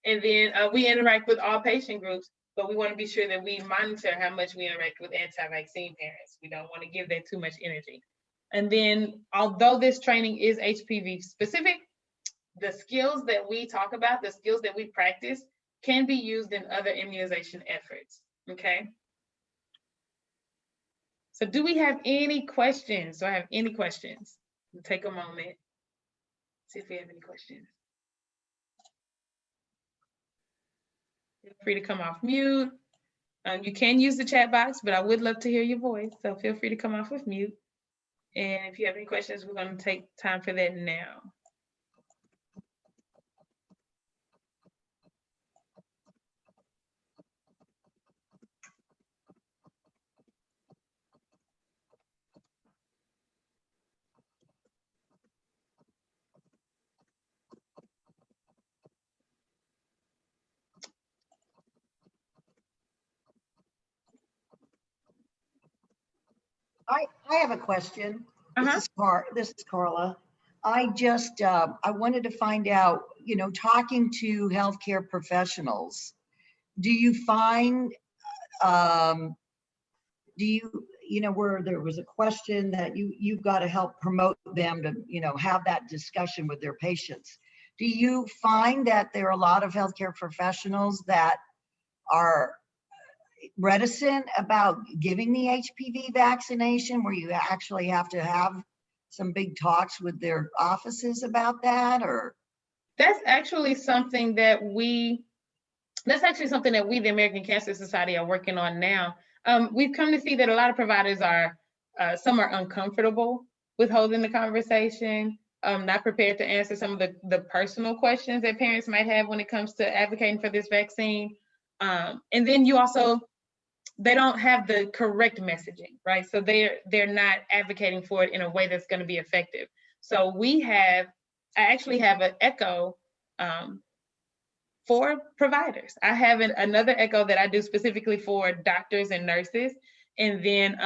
And then we interact with all patient groups, but we want to be sure that we monitor how much we interact with anti-vaccine parents. We don't want to give that too much energy. And then, although this training is HPV specific, the skills that we talk about, the skills that we practice, can be used in other immunization efforts, okay? So do we have any questions? Do I have any questions? We'll take a moment, see if we have any questions. Feel free to come off mute. You can use the chat box, but I would love to hear your voice, so feel free to come off of mute. And if you have any questions, we're going to take time for that now. I have a question. Uh-huh. This is Carla. I wanted to find out, talking to healthcare professionals, do you find, where there was a question that you've got to help promote them to, have that discussion with their patients. Do you find that there are a lot of healthcare professionals that are reticent about giving the HPV vaccination, where you actually have to have some big talks with their offices about that? Or that's actually something that we, the American Cancer Society, are working on now. We've come to see that a lot of providers some are uncomfortable with holding the conversation, not prepared to answer some of the personal questions that parents might have when it comes to advocating for this vaccine. And then they don't have the correct messaging, right? So they're not advocating for it in a way that's going to be effective. So I actually have an echo for providers. I have another echo that I do specifically for doctors and nurses. And then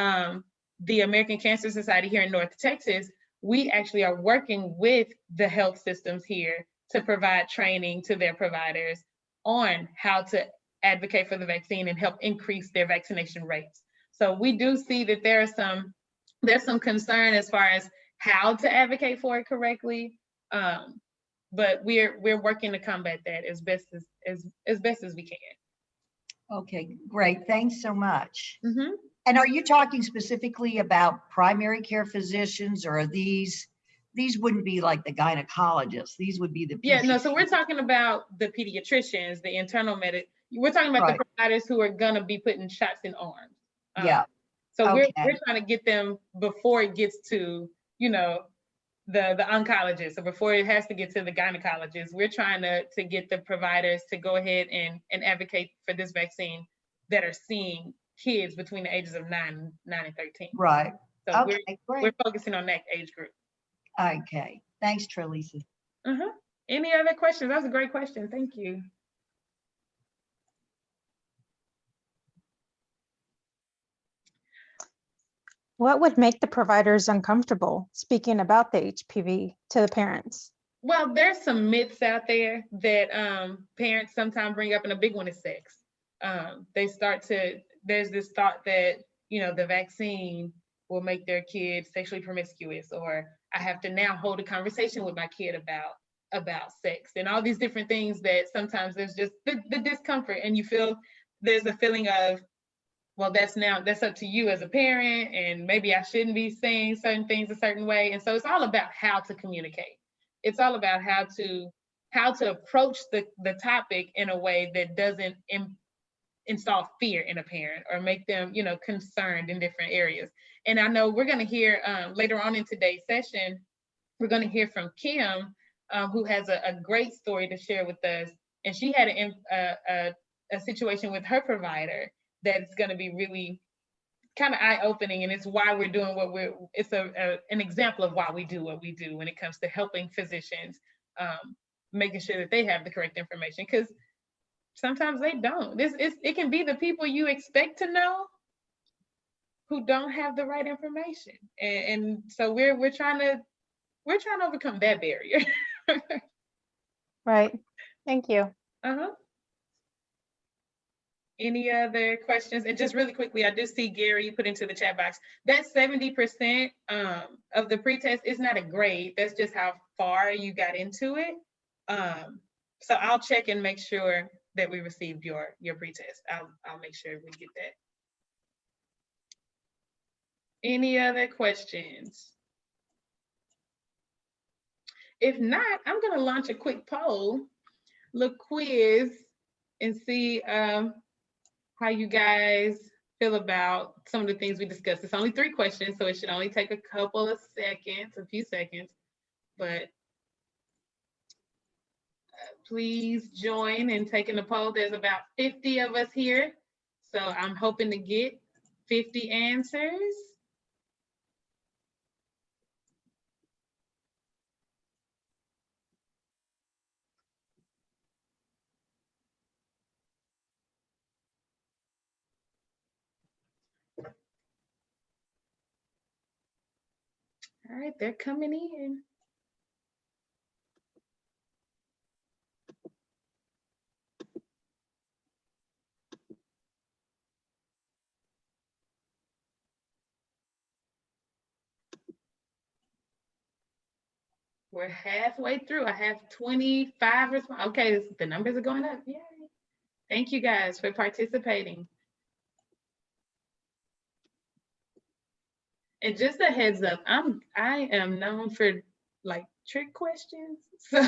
the American Cancer Society here in North Texas, we actually are working with the health systems here to provide training to their providers on how to advocate for the vaccine and help increase their vaccination rates. So we do see that there's some concern as far as how to advocate for it correctly, but we're working to combat that as best as we can. Okay, great. Thanks so much. Mm-hmm. And are you talking specifically about primary care physicians, or are these wouldn't be like the gynecologists? These would be the Yeah, no. So we're talking about the pediatricians, the internal medic. We're talking about the providers who are gonna be putting shots in arms. Yeah. So we're trying to get them before it gets to, the oncologist, or before it has to get to the gynecologist. We're trying to get the providers to go ahead and advocate for this vaccine that are seeing kids between the ages of 9 and 13. Right. So we're focusing on that age group. Okay. Thanks, Tralisa. Uh-huh. Any other questions? That was a great question. Thank you. What would make the providers uncomfortable speaking about the HPV to the parents? Well, there's some myths out there that parents sometimes bring up, and a big one is sex. There's this thought that the vaccine will make their kid sexually promiscuous, or I have to now hold a conversation with my kid about sex, and all these different things that sometimes there's just the discomfort, and you feel there's a feeling of, well, that's up to you as a parent, and maybe I shouldn't be saying certain things a certain way. And so it's all about how to communicate. It's all about how to approach the topic in a way that doesn't install fear in a parent or make them, concerned in different areas. And I know we're going to hear later on in today's session, we're going to hear from Kim, who has a great story to share with us. And she had a situation with her provider that's going to be really kind of eye-opening, and it's why we're doing it's an example of why we do what we do when it comes to helping physicians, making sure that they have the correct information, because sometimes they don't. It can be the people you expect to know who don't have the right information, and so we're trying to overcome that barrier. Right. Thank you. Any other questions? And just really quickly, I do see Gary, you put into the chat box, that 70% of the pretest is not a grade. That's just how far you got into it. So I'll check and make sure that we received your pretest. I'll make sure we get that. Any other questions? If not, I'm gonna launch a quick poll, little quiz, and see how you guys feel about some of the things we discussed. It's only 3 questions, so it should only take a few seconds, but please join in taking the poll. There's about 50 of us here, so I'm hoping to get 50 answers. All right, they're coming in. We're halfway through. I have 25 responses. Okay, the numbers are going up. Yay. Thank you guys for participating. And just a heads up, I am known for like trick questions. So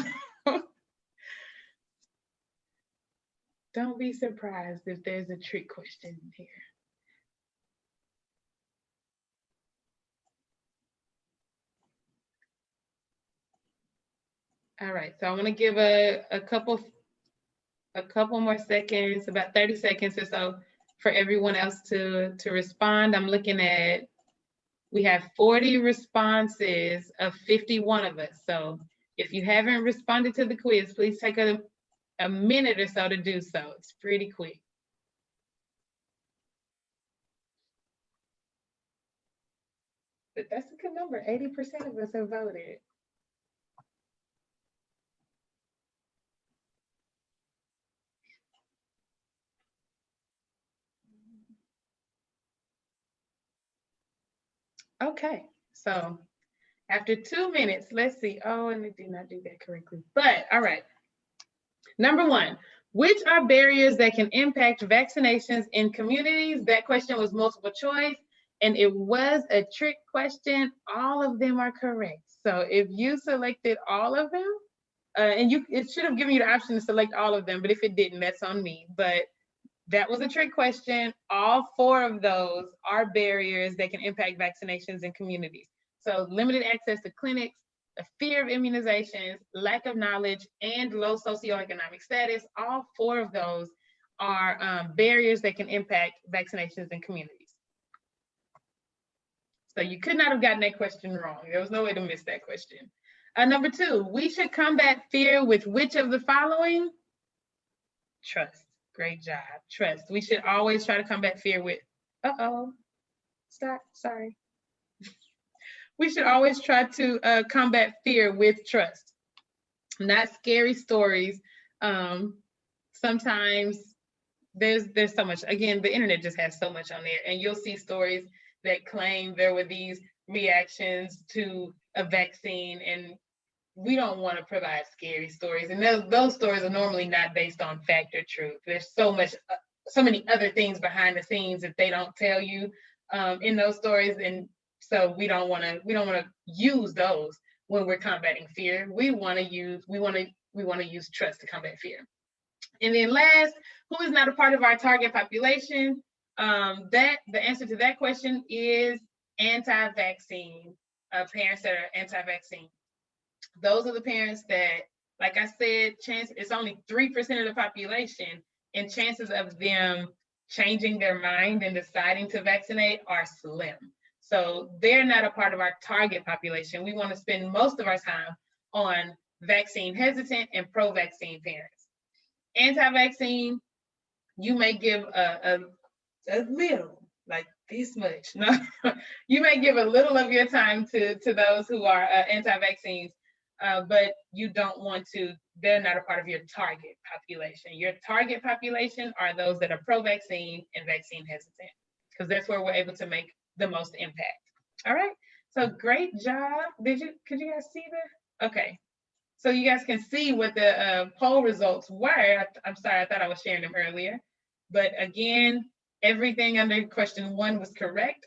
don't be surprised if there's a trick question here. All right, so I want to give a couple more seconds, about 30 seconds or so, for everyone else to respond. I'm looking at, we have 40 responses of 51 of us. So if you haven't responded to the quiz, please take a minute or so to do so. It's pretty quick. But that's a good number. 80% of us have voted. Okay, so after 2 minutes, let's see. Oh, and it did not do that correctly. But all right. Number 1, which are barriers that can impact vaccinations in communities? That question was multiple choice, and it was a trick question. All of them are correct. So if you selected all of them, and it should have given you the option to select all of them, but if it didn't, that's on me. But that was a trick question. All 4 of those are barriers that can impact vaccinations in communities. So limited access to clinics, the fear of immunizations, lack of knowledge, and low socioeconomic status. All 4 of those are barriers that can impact vaccinations in communities. So you could not have gotten that question wrong. There was no way to miss that question. Number 2, we should combat fear with which of the following? Trust. Great job. Trust. We should always try to combat fear with, stop, sorry. We should always try to combat fear with trust, not scary stories. Sometimes there's so much. Again, the internet just has so much on there, and you'll see stories that claim there were these reactions to a vaccine, and we don't want to provide scary stories. And those stories are normally not based on fact or truth. There's so many other things behind the scenes that they don't tell you in those stories, and so we don't want to use those when we're combating fear. We want to use trust to combat fear. And then last, who is not a part of our target population? The answer to that question is anti-vaccine, parents that are anti-vaccine. Those are the parents that, like I said, it's only 3% of the population, and chances of them changing their mind and deciding to vaccinate are slim. So they're not a part of our target population. We want to spend most of our time on vaccine hesitant and pro-vaccine parents. Anti-vaccine, you may give a little, like this much. No, you may give a little of your time to those who are anti-vaccines, but you don't want to, they're not a part of your target population. Your target population are those that are pro-vaccine and vaccine hesitant, because that's where we're able to make the most impact. All right, so great job. Could you guys see that? Okay, so you guys can see what the poll results were. I'm sorry, I thought I was sharing them earlier, but again, everything under question 1 was correct.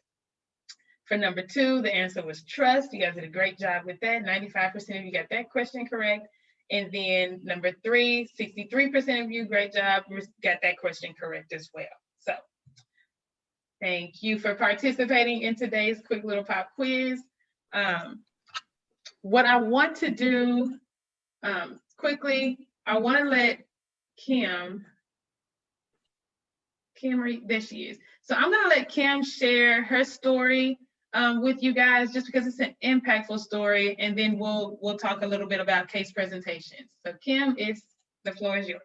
For number 2, the answer was trust. You guys did a great job with that. 95% of you got that question correct. And then number 3, 63% of you, great job, got that question correct as well. So thank you for participating in today's quick little pop quiz. What I want to do quickly, I want to let Kim, there she is. So I'm going to let Kim share her story with you guys, just because it's an impactful story, and then we'll talk a little bit about case presentations. So Kim, the floor is yours.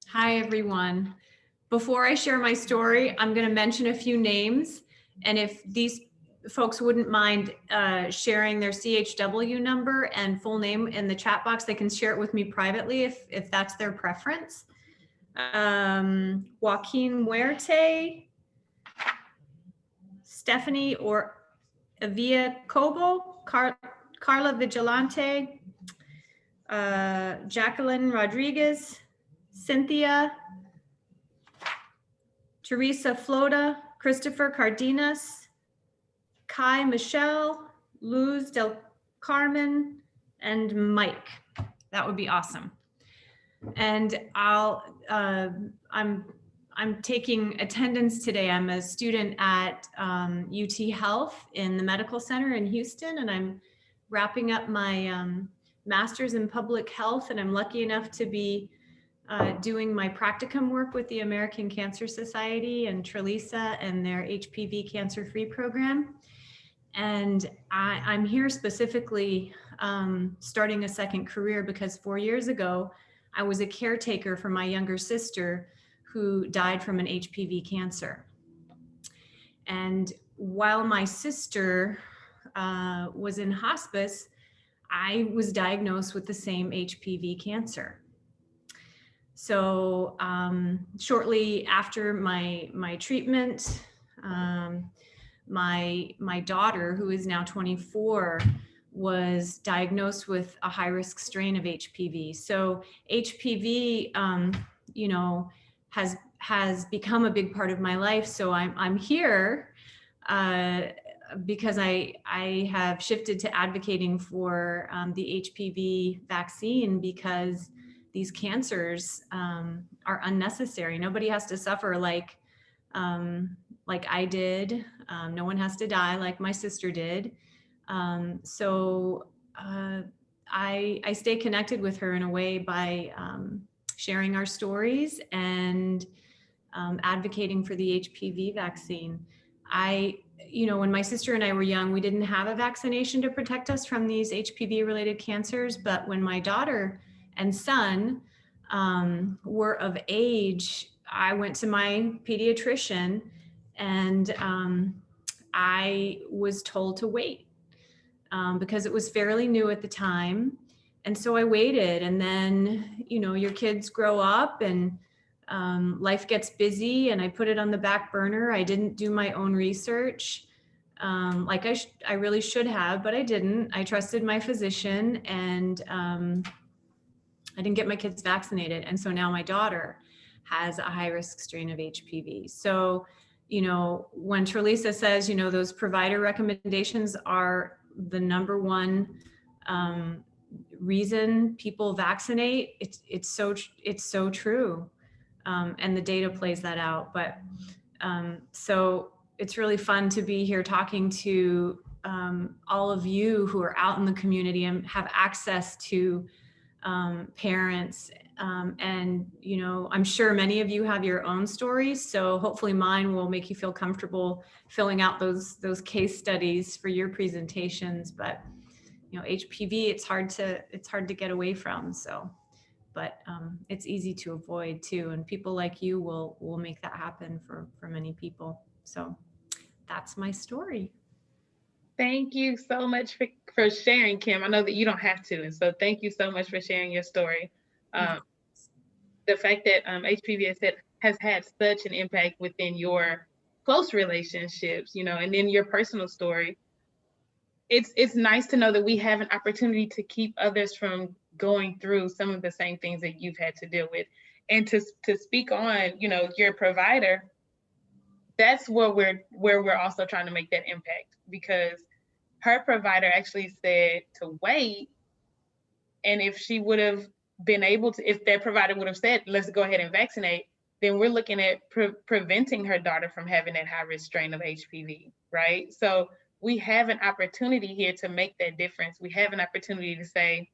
Hi, everyone. Before I share my story, I'm going to mention a few names, and if these folks wouldn't mind sharing their CHW number and full name in the chat box, they can share it with me privately if that's their preference. Joaquin Muerte, Stephanie or Avia Cobo, Carla Vigilante, Jacqueline Rodriguez, Cynthia, Teresa Flota, Christopher Cardenas, Kai Michelle, Luz Del Carmen, and Mike. That would be awesome. And I'm taking attendance today. I'm a student at UT Health in the medical center in Houston, and I'm wrapping up my master's in public health, and I'm lucky enough to be doing my practicum work with the American Cancer Society and Trelisa and their HPV cancer-free program. And I'm here specifically starting a second career because 4 years ago, I was a caretaker for my younger sister who died from an HPV cancer. And while my sister was in hospice, I was diagnosed with the same HPV cancer. So shortly after my treatment, my daughter, who is now 24, was diagnosed with a high-risk strain of HPV. So HPV, you know, has become a big part of my life. So I'm here because I have shifted to advocating for the HPV vaccine, because these cancers are unnecessary. Nobody has to suffer like I did. No one has to die like my sister did. So I stay connected with her in a way by sharing our stories and advocating for the HPV vaccine. You know, when my sister and I were young, we didn't have a vaccination to protect us from these HPV related cancers. But when my daughter and son were of age, I went to my pediatrician, and I was told to wait because it was fairly new at the time. And so I waited, and then, you know, your kids grow up and life gets busy and I put it on the back burner. I didn't do my own research like I really should have, but I didn't. I trusted my physician, and I didn't get my kids vaccinated. And so now my daughter has a high risk strain of HPV. So, you know, when Terlisa says, you know, those provider recommendations are the number one reason people vaccinate, it's so true. And the data plays that out. But so it's really fun to be here talking to all of you who are out in the community and have access to parents. And, you know, I'm sure many of you have your own stories. So hopefully mine will make you feel comfortable filling out those case studies for your presentations. But, you know, HPV, it's hard to get away from. So, but it's easy to avoid too. And people like you will make that happen for many people. So that's my story. Thank you so much for sharing, Kim. I know that you don't have to, and so thank you so much for sharing your story. The fact that HPV has had such an impact within your close relationships, you know, and then your personal story. It's nice to know that we have an opportunity to keep others from going through some of the same things that you've had to deal with, and to speak on, you know, your provider. That's where we're also trying to make that impact, because her provider actually said to wait. And if she would have been able to, if that provider would have said, let's go ahead and vaccinate, then we're looking at preventing her daughter from having that high risk strain of HPV, right? So we have an opportunity here to make that difference. We have an opportunity to say,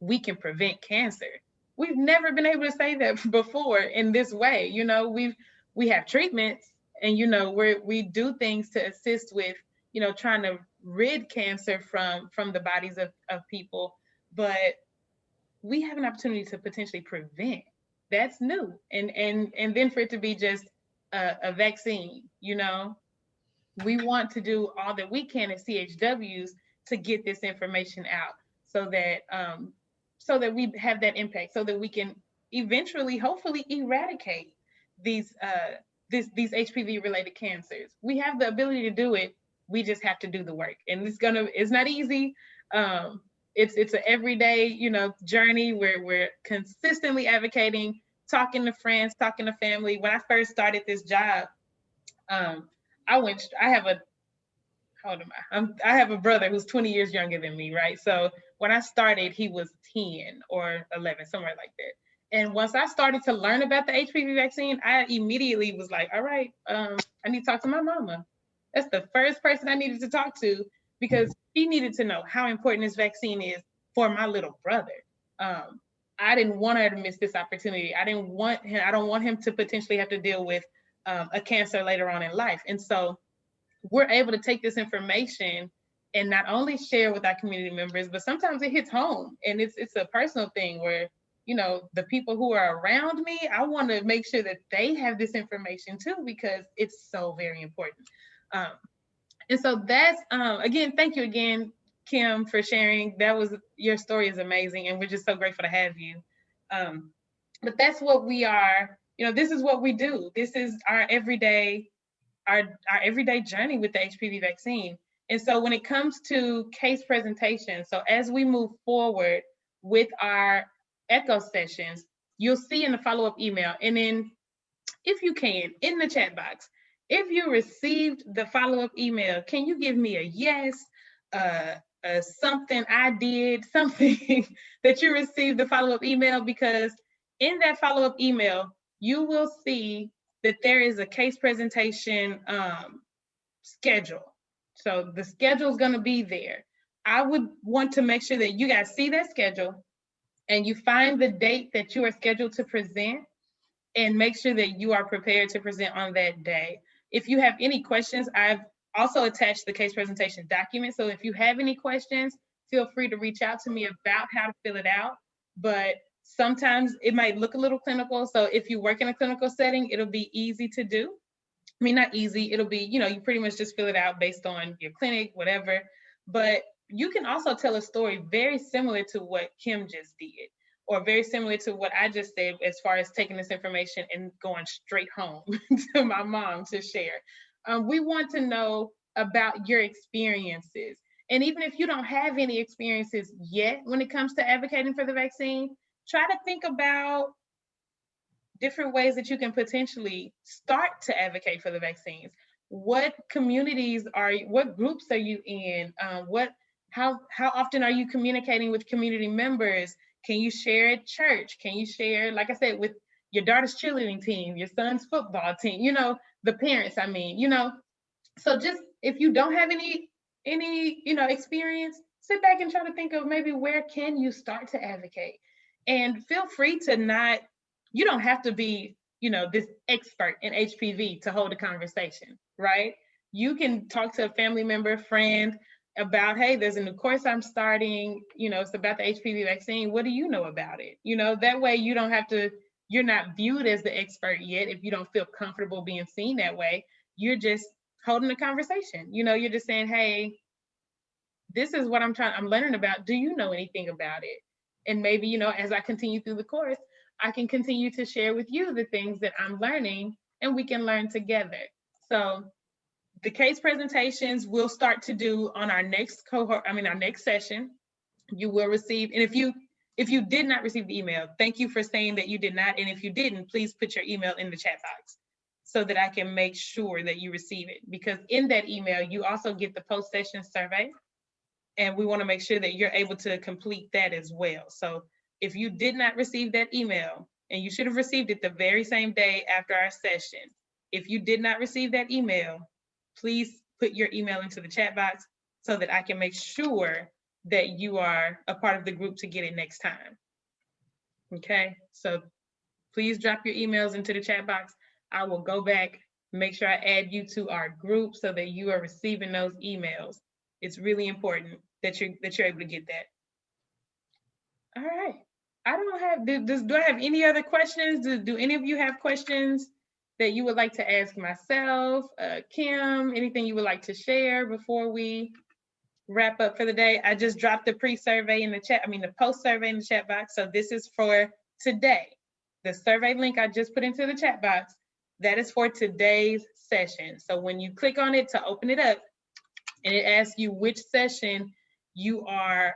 we can prevent cancer. We've never been able to say that before in this way. You know, we have treatments, and, you know, we do things to assist with, you know, trying to rid cancer from the bodies of people, but we have an opportunity to potentially prevent. That's new. And then for it to be just a vaccine, you know, we want to do all that we can as CHWs to get this information out so that we have that impact, so that we can eventually, hopefully, eradicate these HPV related cancers. We have the ability to do it. We just have to do the work, and it's not easy. It's an everyday, you know, journey where we're consistently advocating, talking to friends, talking to family. When I first started this job, I have a brother who's 20 years younger than me, right? So when I started, he was 10 or 11, somewhere like that. And once I started to learn about the HPV vaccine, I immediately was like, all right, I need to talk to my mama. That's the first person I needed to talk to, because he needed to know how important this vaccine is for my little brother. I didn't want her to miss this opportunity. I don't want him to potentially have to deal with a cancer later on in life. And so we're able to take this information and not only share with our community members, but sometimes it hits home, and it's a personal thing where, you know, the people who are around me, I want to make sure that they have this information too, because it's so very important. And so that's, again, thank you again, Kim, for sharing. Your story is amazing, and we're just so grateful to have you. But that's what we are, you know, this is what we do. This is our everyday journey with the HPV vaccine. And so when it comes to case presentation, so as we move forward with our echo sessions, you'll see in the follow-up email, and then if you can, in the chat box, if you received the follow-up email, can you give me a yes, something I did, something that you received the follow-up email? Because in that follow-up email, you will see that there is a case presentation schedule. So the schedule is going to be there. I would want to make sure that you guys see that schedule and you find the date that you are scheduled to present, and make sure that you are prepared to present on that day. If you have any questions, I've also attached the case presentation document. So if you have any questions, feel free to reach out to me about how to fill it out. But sometimes it might look a little clinical. So if you work in a clinical setting, it'll be easy to do. I mean, not easy, it'll be, you know, you pretty much just fill it out based on your clinic, whatever. But you can also tell a story very similar to what Kim just did, or very similar to what I just said, as far as taking this information and going straight home to my mom to share. We want to know about your experiences. And even if you don't have any experiences yet when it comes to advocating for the vaccine, try to think about different ways that you can potentially start to advocate for the vaccines. What communities what groups are you in? How often are you communicating with community members? Can you share at church? Can you share, like I said, with your daughter's cheerleading team, your son's football team, the parents, so just, if you don't have any experience, sit back and try to think of maybe where can you start to advocate. And feel free to you don't have to be, this expert in HPV to hold a conversation, right? You can talk to a family member, friend about, hey, there's a new course I'm starting, it's about the HPV vaccine. What do you know about it? That way you're not viewed as the expert yet if you don't feel comfortable being seen that way. You're just holding a conversation. You're just saying, hey, this is what I'm learning about. Do you know anything about it? And maybe, as I continue through the course, I can continue to share with you the things that I'm learning, and we can learn together. So the case presentations we'll start to do on our next cohort, our next session. You will receive, and if you did not receive the email, thank you for saying that you did not. And if you didn't, please put your email in the chat box so that I can make sure that you receive it. Because in that email, you also get the post-session survey, and we want to make sure that you're able to complete that as well. So if you did not receive that email, and you should have received it the very same day after our session, if you did not receive that email, please put your email into the chat box so that I can make sure that you are a part of the group to get it next time. Okay, so please drop your emails into the chat box. I will go back, make sure I add you to our group so that you are receiving those emails. It's really important that you're able to get that. All right. I don't have, do I have any other questions? Do any of you have questions that you would like to ask myself, Kim, anything you would like to share before we wrap up for the day? I just dropped the pre-survey in the chat, the post-survey in the chat box. So this is for today. The survey link I just put into the chat box, that is for today's session. So when you click on it to open it up, and it asks you which session you are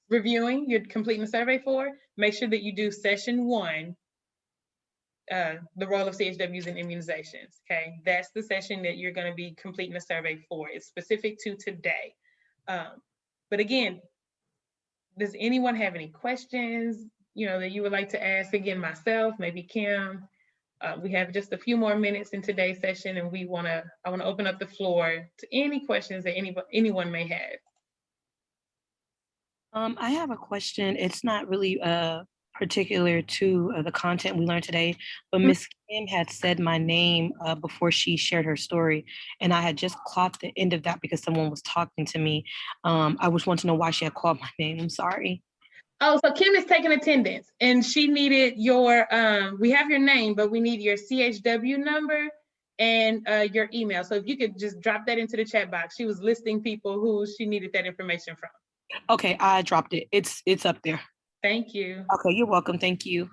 reviewing, you're completing the survey for, make sure that you do session 1, the role of CHWs in immunizations, okay? That's the session that you're gonna be completing the survey for. It's specific to today. But again, does anyone have any questions, that you would like to ask? Again, myself, maybe Kim. We have just a few more minutes in today's session, and I wanna open up the floor to any questions that anyone may have. I have a question. It's not really particular to the content we learned today, but Miss Kim had said my name before she shared her story, and I had just caught the end of that because someone was talking to me. I was wanting to know why she had called my name. I'm sorry. Oh, so Kim is taking attendance, and she needed your, we have your name, but we need your CHW number and your email. So if you could just drop that into the chat box. She was listing people who she needed that information from. Okay, I dropped it. It's up there. Thank you. Okay, you're welcome. Thank you.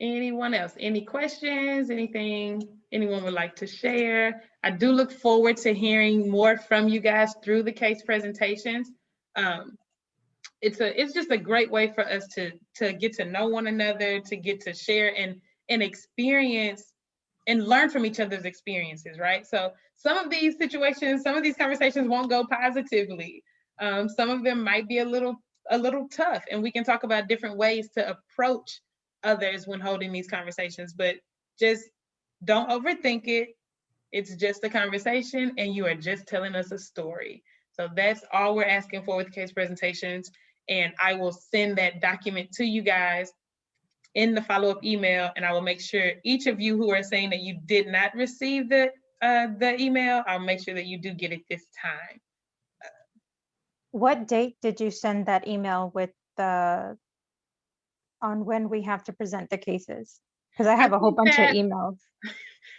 Anyone else? Any questions? Anything anyone would like to share? I do look forward to hearing more from you guys through the case presentations. It's just a great way for us to get to know one another, to get to share and experience and learn from each other's experiences, right? So some of these situations, some of these conversations won't go positively. Some of them might be a little tough, and we can talk about different ways to approach others when holding these conversations, but just don't overthink it. It's just a conversation, and you are just telling us a story. So that's all we're asking for with case presentations. And I will send that document to you guys in the follow-up email, and I will make sure each of you who are saying that you did not receive the email, I'll make sure that you do get it this time. What date did you send that email with on when we have to present the cases? Because I have a whole bunch of emails.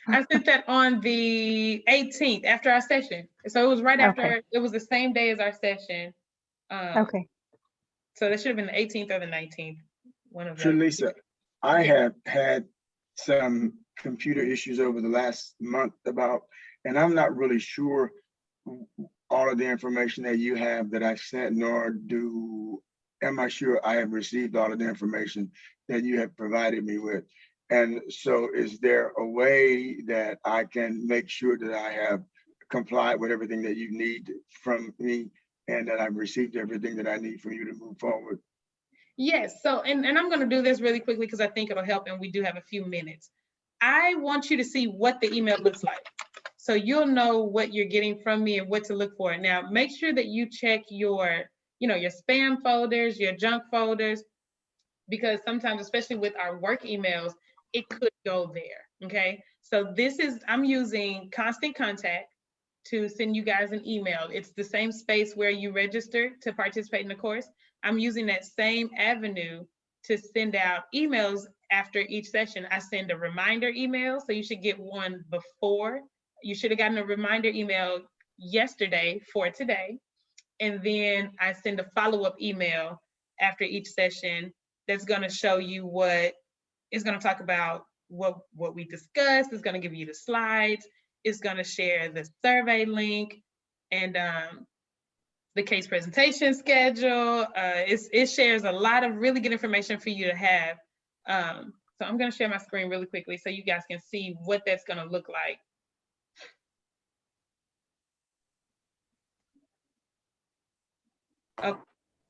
I sent that on the 18th after our session. So it was right after, Okay. it was the same day as our session. Okay. So that should have been the 18th or the 19th, one of So those. Lisa, I Yeah. have had some computer issues over the last month and I'm not really sure all of the information that you have that I've sent, nor am I sure I have received all of the information that you have provided me with. And so is there a way that I can make sure that I have complied with everything that you need from me and that I've received everything that I need from you to move forward? Yes, so, and I'm gonna do this really quickly because I think it'll help and we do have a few minutes. I want you to see what the email looks like. So you'll know what you're getting from me and what to look for. Now, make sure that you check your, your spam folders, your junk folders, because sometimes, especially with our work emails, it could go there, okay? So I'm using Constant Contact to send you guys an email. It's the same space where you register to participate in the course. I'm using that same avenue to send out emails after each session. I send a reminder email, so you should get one before. You should have gotten a reminder email yesterday for today. And then I send a follow-up email after each session that's gonna show you what is gonna talk about what we discussed. It's gonna give you the slides. It's gonna share the survey link and the case presentation schedule. It shares a lot of really good information for you to have. So I'm gonna share my screen really quickly so you guys can see what that's gonna look like. Okay.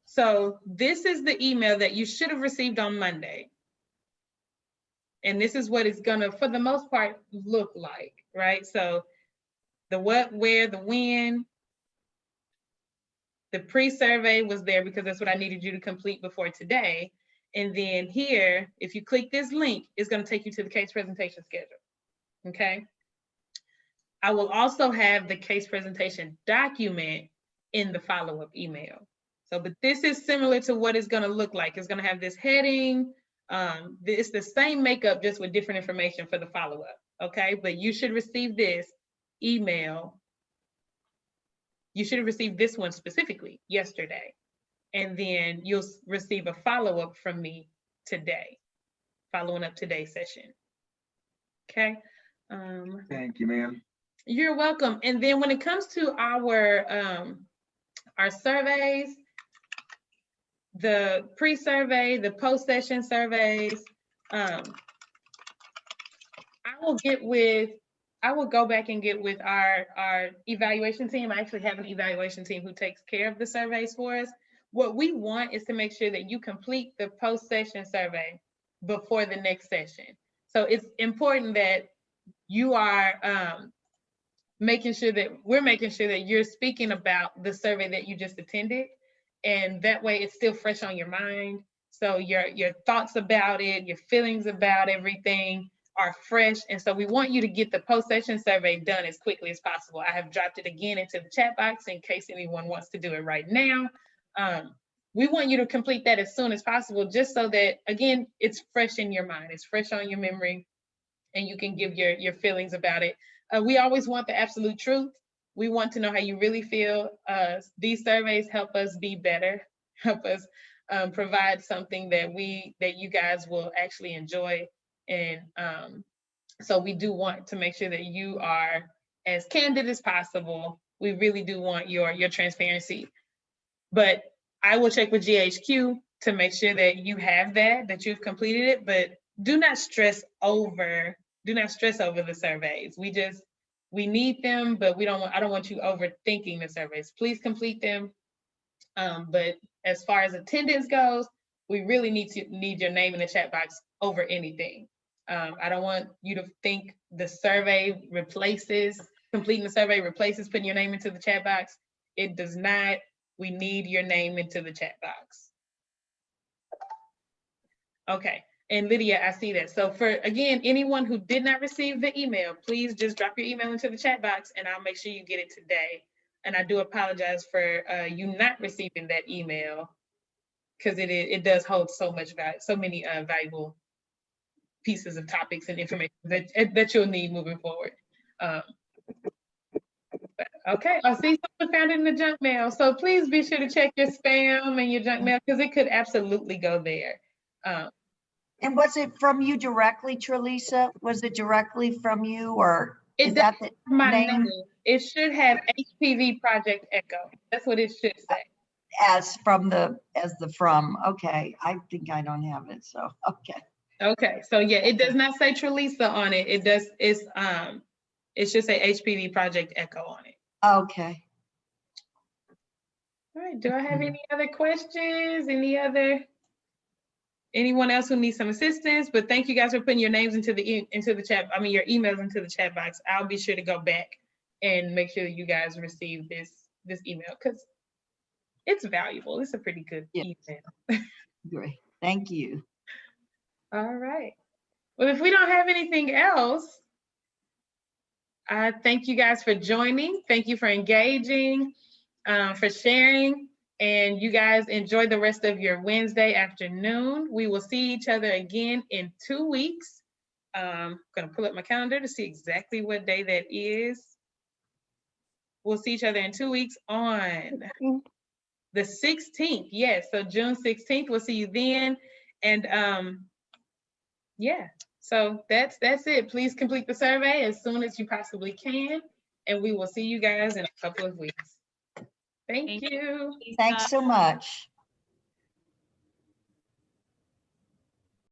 So this is the email that you should have received on Monday. And this is what it's gonna, for the most part, look like, right? So the what, where, the when, the pre-survey was there because that's what I needed you to complete before today. And then here, if you click this link, it's gonna take you to the case presentation schedule, okay? I will also have the case presentation document in the follow-up email. So, but this is similar to what it's gonna look like. It's gonna have this heading. It's the same makeup, just with different information for the follow-up, okay? But you should receive this email. You should have received this one specifically yesterday. And then you'll receive a follow-up from me today, following up today's session, okay? Thank you, ma'am. You're welcome. And then when it comes to our surveys, the pre-survey, the post-session surveys, I will go back and get with our evaluation team. I actually have an evaluation team who takes care of the surveys for us. What we want is to make sure that you complete the post-session survey before the next session. So it's important that you are making sure that you're speaking about the survey that you just attended. And that way it's still fresh on your mind. So your thoughts about it, your feelings about everything are fresh. And so we want you to get the post-session survey done as quickly as possible. I have dropped it again into the chat box in case anyone wants to do it right now. We want you to complete that as soon as possible, just so that, again, it's fresh in your mind, it's fresh on your memory, and you can give your feelings about it. We always want the absolute truth. We want to know how you really feel. These surveys help us be better, help us provide something that you guys will actually enjoy. And so we do want to make sure that you are as candid as possible. We really do want your transparency. But I will check with GHQ to make sure that you have that you've completed it, but do not stress over the surveys. We need them, but I don't want you overthinking the surveys. Please complete them. But as far as attendance goes, we really need your name in the chat box over anything. I don't want you to think completing the survey replaces putting your name into the chat box. It does not. We need your name into the chat box. Okay, and Lydia, I see that. So again, anyone who did not receive the email, please just drop your email into the chat box and I'll make sure you get it today. And I do apologize for you not receiving that email, because it does hold so much value, so many valuable pieces of topics and information that you'll need moving forward. Okay, I see someone found it in the junk mail. So please be sure to check your spam and your junk mail because it could absolutely go there. And was it from you directly, Trelisa? Was it directly from you, or is that the My name? name, it should have HPV Project Echo. That's what it should say. As the from, okay. I think I don't have it, so, okay. Okay, so yeah, it does not say Trelisa on it. It does, it should say HPV Project Echo on it. Okay. All right, do I have any other questions? Anyone else who needs some assistance? But thank you guys for putting your names into the chat. I mean, your emails into the chat box. I'll be sure to go back and make sure that you guys receive this email because it's valuable. It's a pretty good email. Great. Thank you. All right. Well, if we don't have anything else, thank you guys for joining. Thank you for engaging, for sharing. And you guys enjoy the rest of your Wednesday afternoon. We will see each other again in 2 weeks. I'm going to pull up my calendar to see exactly what day that is. We'll see each other in 2 weeks on the 16th. Yes, so June 16th. We'll see you then. And yeah, so that's it. Please complete the survey as soon as you possibly can. And we will see you guys in a couple of weeks. Thank you. Thanks so much.